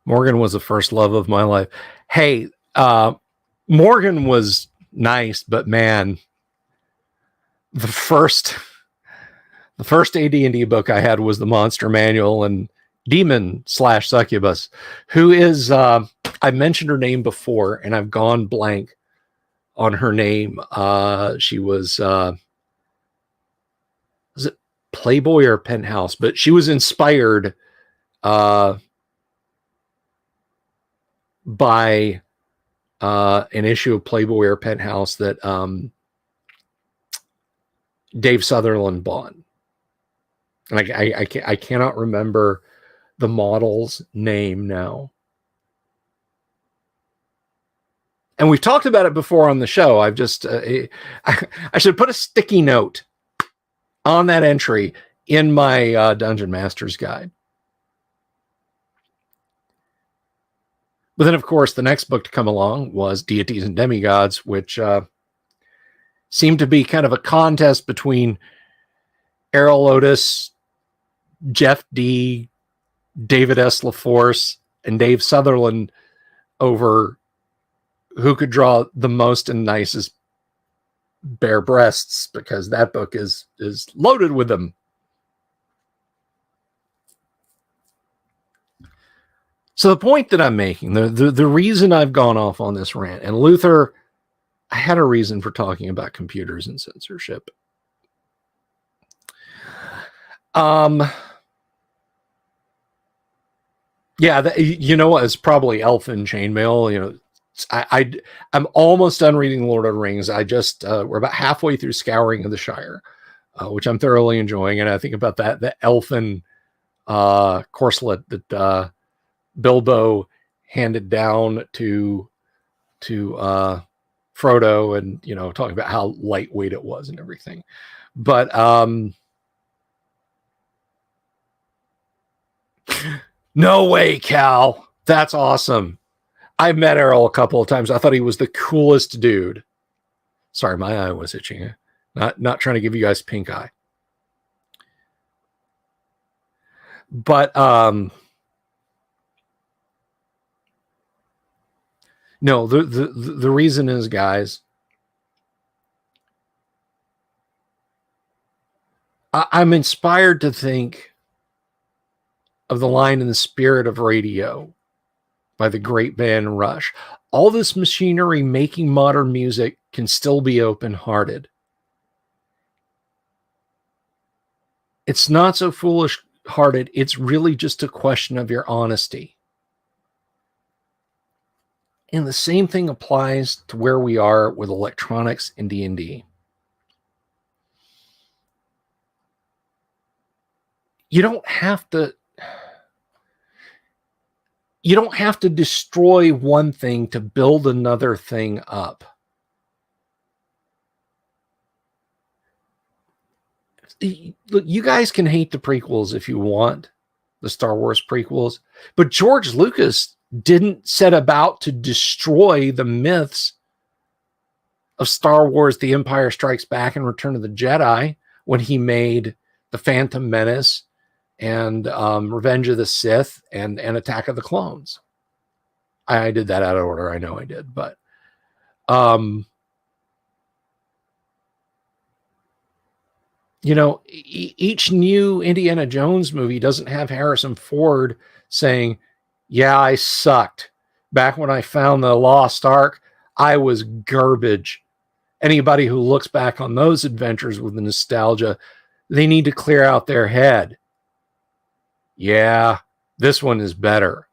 Morgan was the first love of my life. Hey, Morgan was nice, but man, the first AD&D book I had was the Monster Manual, and Demon / Succubus, who is, I mentioned her name before, and I've gone blank on her name. She was it Playboy or Penthouse? But she was inspired by an issue of Playboy or Penthouse that Dave Sutherland bought. And I cannot remember the model's name now. And we've talked about it before on the show. I've just, I should put a sticky note on that entry in my Dungeon Master's Guide. But then, of course, the next book to come along was Deities and Demigods, which seemed to be kind of a contest between Errol Otis, Jeff D., David S. LaForce, and Dave Sutherland over who could draw the most and nicest bare breasts, because that book is loaded with them. So the point that I'm making, the reason I've gone off on this rant, and Luther, I had a reason for talking about computers and censorship. Yeah, you know what? It's probably Elfin Chainmail. You know, I'm almost done reading Lord of the Rings. I just we're about halfway through Scouring of the Shire, which I'm thoroughly enjoying. And I think about the Elfin corselet that Bilbo handed down to Frodo, and you know, talking about how lightweight it was and everything. But no way, Cal. That's awesome. I've met Errol a couple of times. I thought he was the coolest dude. Sorry, my eye was itching. Not trying to give you guys pink eye. But no, the reason is, guys, I'm inspired to think of the line in the spirit of radio by the great band Rush. All this machinery making modern music can still be open-hearted. It's not so foolish-hearted. It's really just a question of your honesty. And the same thing applies to where we are with electronics and D&D. You don't have to destroy one thing to build another thing up. Look, you guys can hate the prequels if you want, the Star Wars prequels, but George Lucas didn't set about to destroy the myths of Star Wars, The Empire Strikes Back, and Return of the Jedi when he made The Phantom Menace and Revenge of the Sith and Attack of the Clones. I did that out of order. I know I did, but you know, each new Indiana Jones movie doesn't have Harrison Ford saying, yeah, I sucked. Back when I found the Lost Ark, I was garbage. Anybody who looks back on those adventures with the nostalgia, they need to clear out their head. Yeah, this one is better.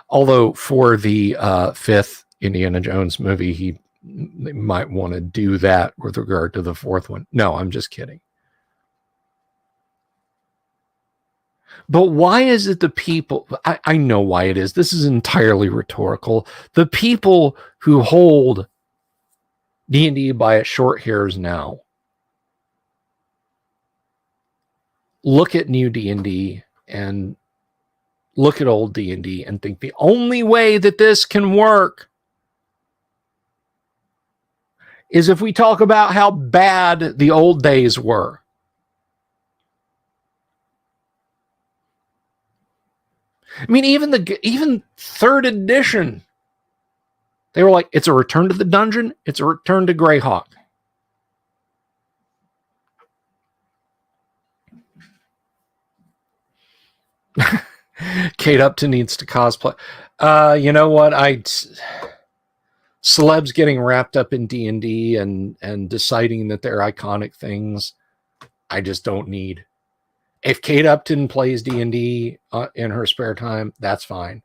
Although for the fifth Indiana Jones movie, they might want to do that with regard to the fourth one. No, I'm just kidding. But why is it the people, I know why it is. This is entirely rhetorical. The people who hold D&D by its short hairs now look at new D&D and look at old D&D and think the only way that this can work is if we talk about how bad the old days were. I mean, even third edition, they were like, it's a return to the dungeon, it's a return to Greyhawk. Kate Upton needs to cosplay. You know what? Celebs getting wrapped up in D&D and deciding that they're iconic things, I just don't need. If Kate Upton plays D&D in her spare time, that's fine.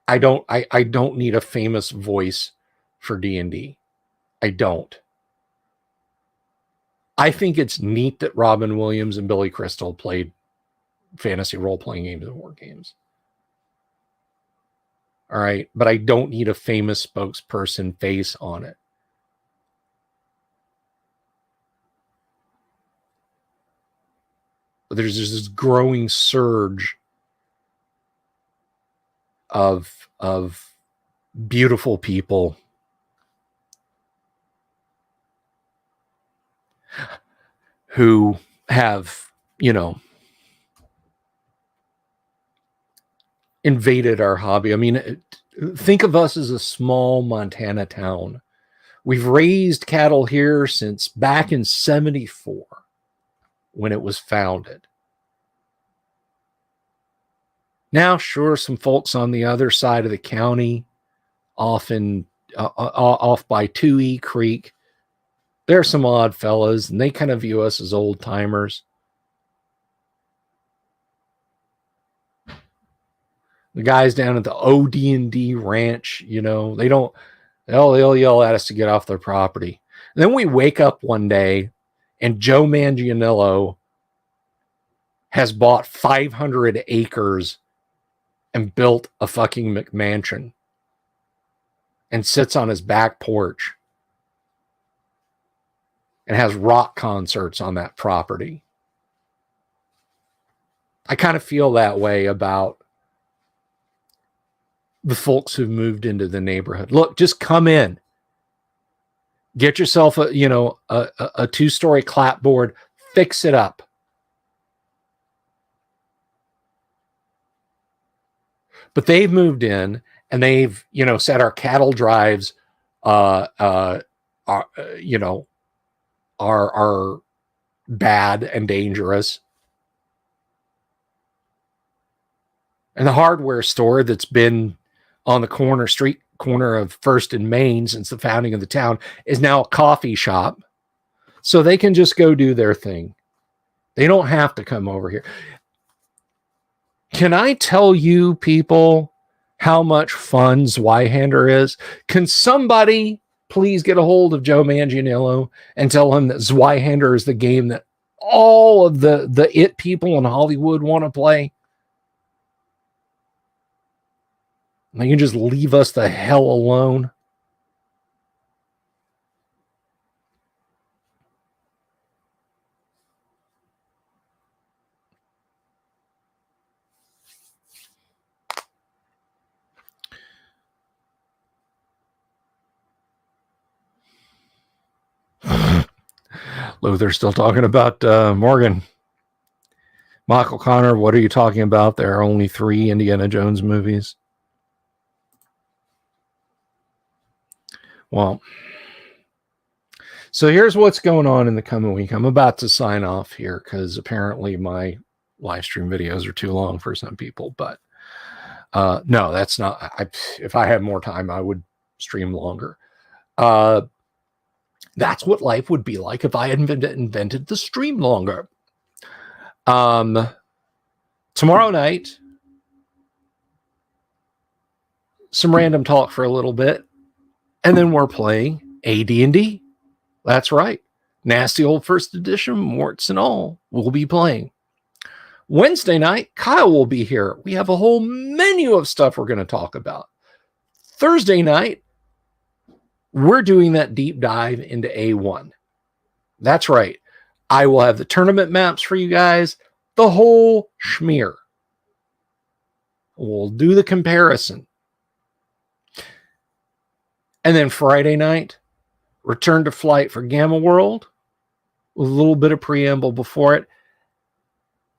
I don't need a famous voice for D&D. I don't. I think it's neat that Robin Williams and Billy Crystal played fantasy role-playing games and war games. All right, but I don't need a famous spokesperson face on it. But there's this growing surge of beautiful people who have, invaded our hobby. I mean, think of us as a small Montana town. We've raised cattle here since back in 74 when it was founded. Now, sure, some folks on the other side of the county, off by 2E Creek, there are some odd fellas, and they kind of view us as old timers. The guys down at the AD&D ranch, they'll yell at us to get off their property. And then we wake up one day and Joe Manganiello has bought 500 acres and built a fucking McMansion and sits on his back porch and has rock concerts on that property. I kind of feel that way about the folks who've moved into the neighborhood. Look, just come in, get yourself a 2-story clapboard, fix it up. But they've moved in and they've, said our cattle drives, are bad and dangerous. And the hardware store that's been on the street corner of First and Main since the founding of the town is now a coffee shop. So they can just go do their thing. They don't have to come over here. Can I tell you people how much fun Zweihander is? Can somebody please get a hold of Joe Manganiello and tell him that Zweihander is the game that all of the it people in Hollywood want to play? They can just leave us the hell alone. Luther's still talking about Morgan. Michael Connor, what are you talking about? There are only 3 Indiana Jones movies. Well, so here's what's going on in the coming week. I'm about to sign off here because apparently my live stream videos are too long for some people. But no, that's not. If I had more time, I would stream longer. That's what life would be like if I had invented the stream longer. Tomorrow night, some random talk for a little bit, and then we're playing AD&D. That's right. Nasty old first edition, warts and all, we'll be playing. Wednesday night, Kyle will be here. We have a whole menu of stuff we're going to talk about. Thursday night, we're doing that deep dive into A1. That's right. I will have the tournament maps for you guys, the whole schmear. We'll do the comparison. And then Friday night, return to flight for Gamma World with a little bit of preamble before it.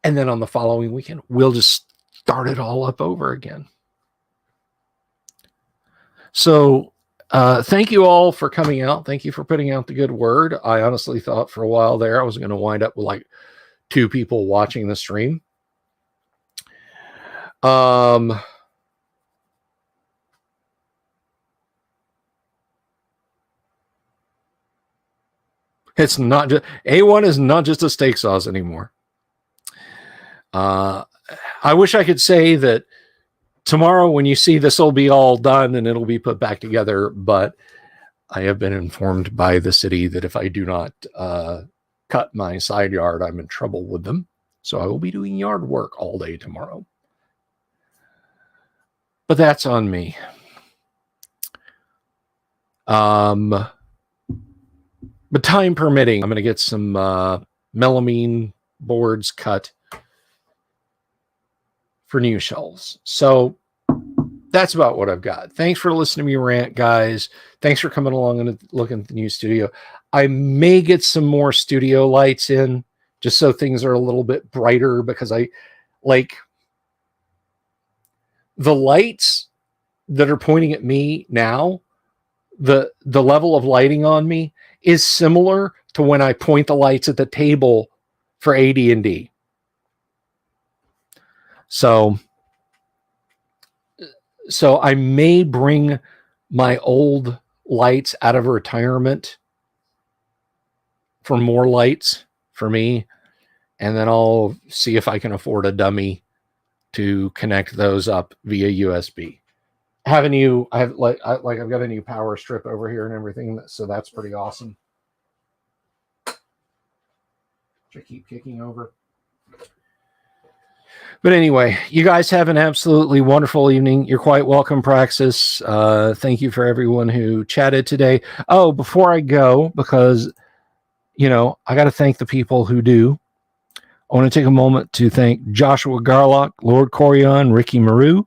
And then on the following weekend, we'll just start it all up over again. So thank you all for coming out. Thank you for putting out the good word. I honestly thought for a while there I was going to wind up with like 2 people watching the stream. It's not just A1 is not just a steak sauce anymore. I wish I could say that tomorrow when you see this will be all done and it'll be put back together, but I have been informed by the city that if I do not cut my side yard, I'm in trouble with them. So I will be doing yard work all day tomorrow. But that's on me. But time permitting, I'm going to get some melamine boards cut for new shelves. So that's about what I've got. Thanks for listening to me rant, guys. Thanks for coming along and looking at the new studio. I may get some more studio lights in just so things are a little bit brighter, because I like the lights that are pointing at me now. The level of lighting on me is similar to when I point the lights at the table for AD&D. So I may bring my old lights out of retirement for more lights for me, and then I'll see if I can afford a dummy to connect those up via USB. I've got a new power strip over here and everything, so that's pretty awesome. Should I keep kicking over? But anyway, you guys have an absolutely wonderful evening. You're quite welcome, Praxis. Thank you for everyone who chatted today. Oh, before I go, because, I got to thank the people who do. I want to take a moment to thank Joshua Garlock, Lord Corion, Ricky Maru,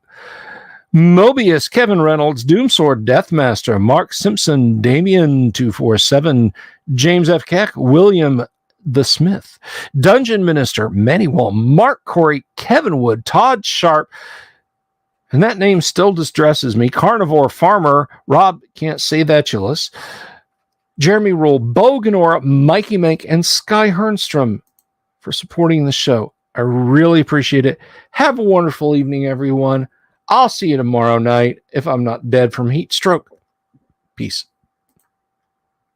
Mobius, Kevin Reynolds, Doomsword, Deathmaster, Mark Simpson, Damien247, James F. Keck, William the Smith, Dungeon Minister, Manuel, Mark Corey, Kevin Wood, Todd Sharp, and that name still distresses me, Carnivore Farmer, Rob, can't say that, Chillis, Jeremy Rule, Bo Ganora, Mikey Mank, and Sky Hernstrom for supporting the show. I really appreciate it. Have a wonderful evening, everyone. I'll see you tomorrow night if I'm not dead from heat stroke. Peace.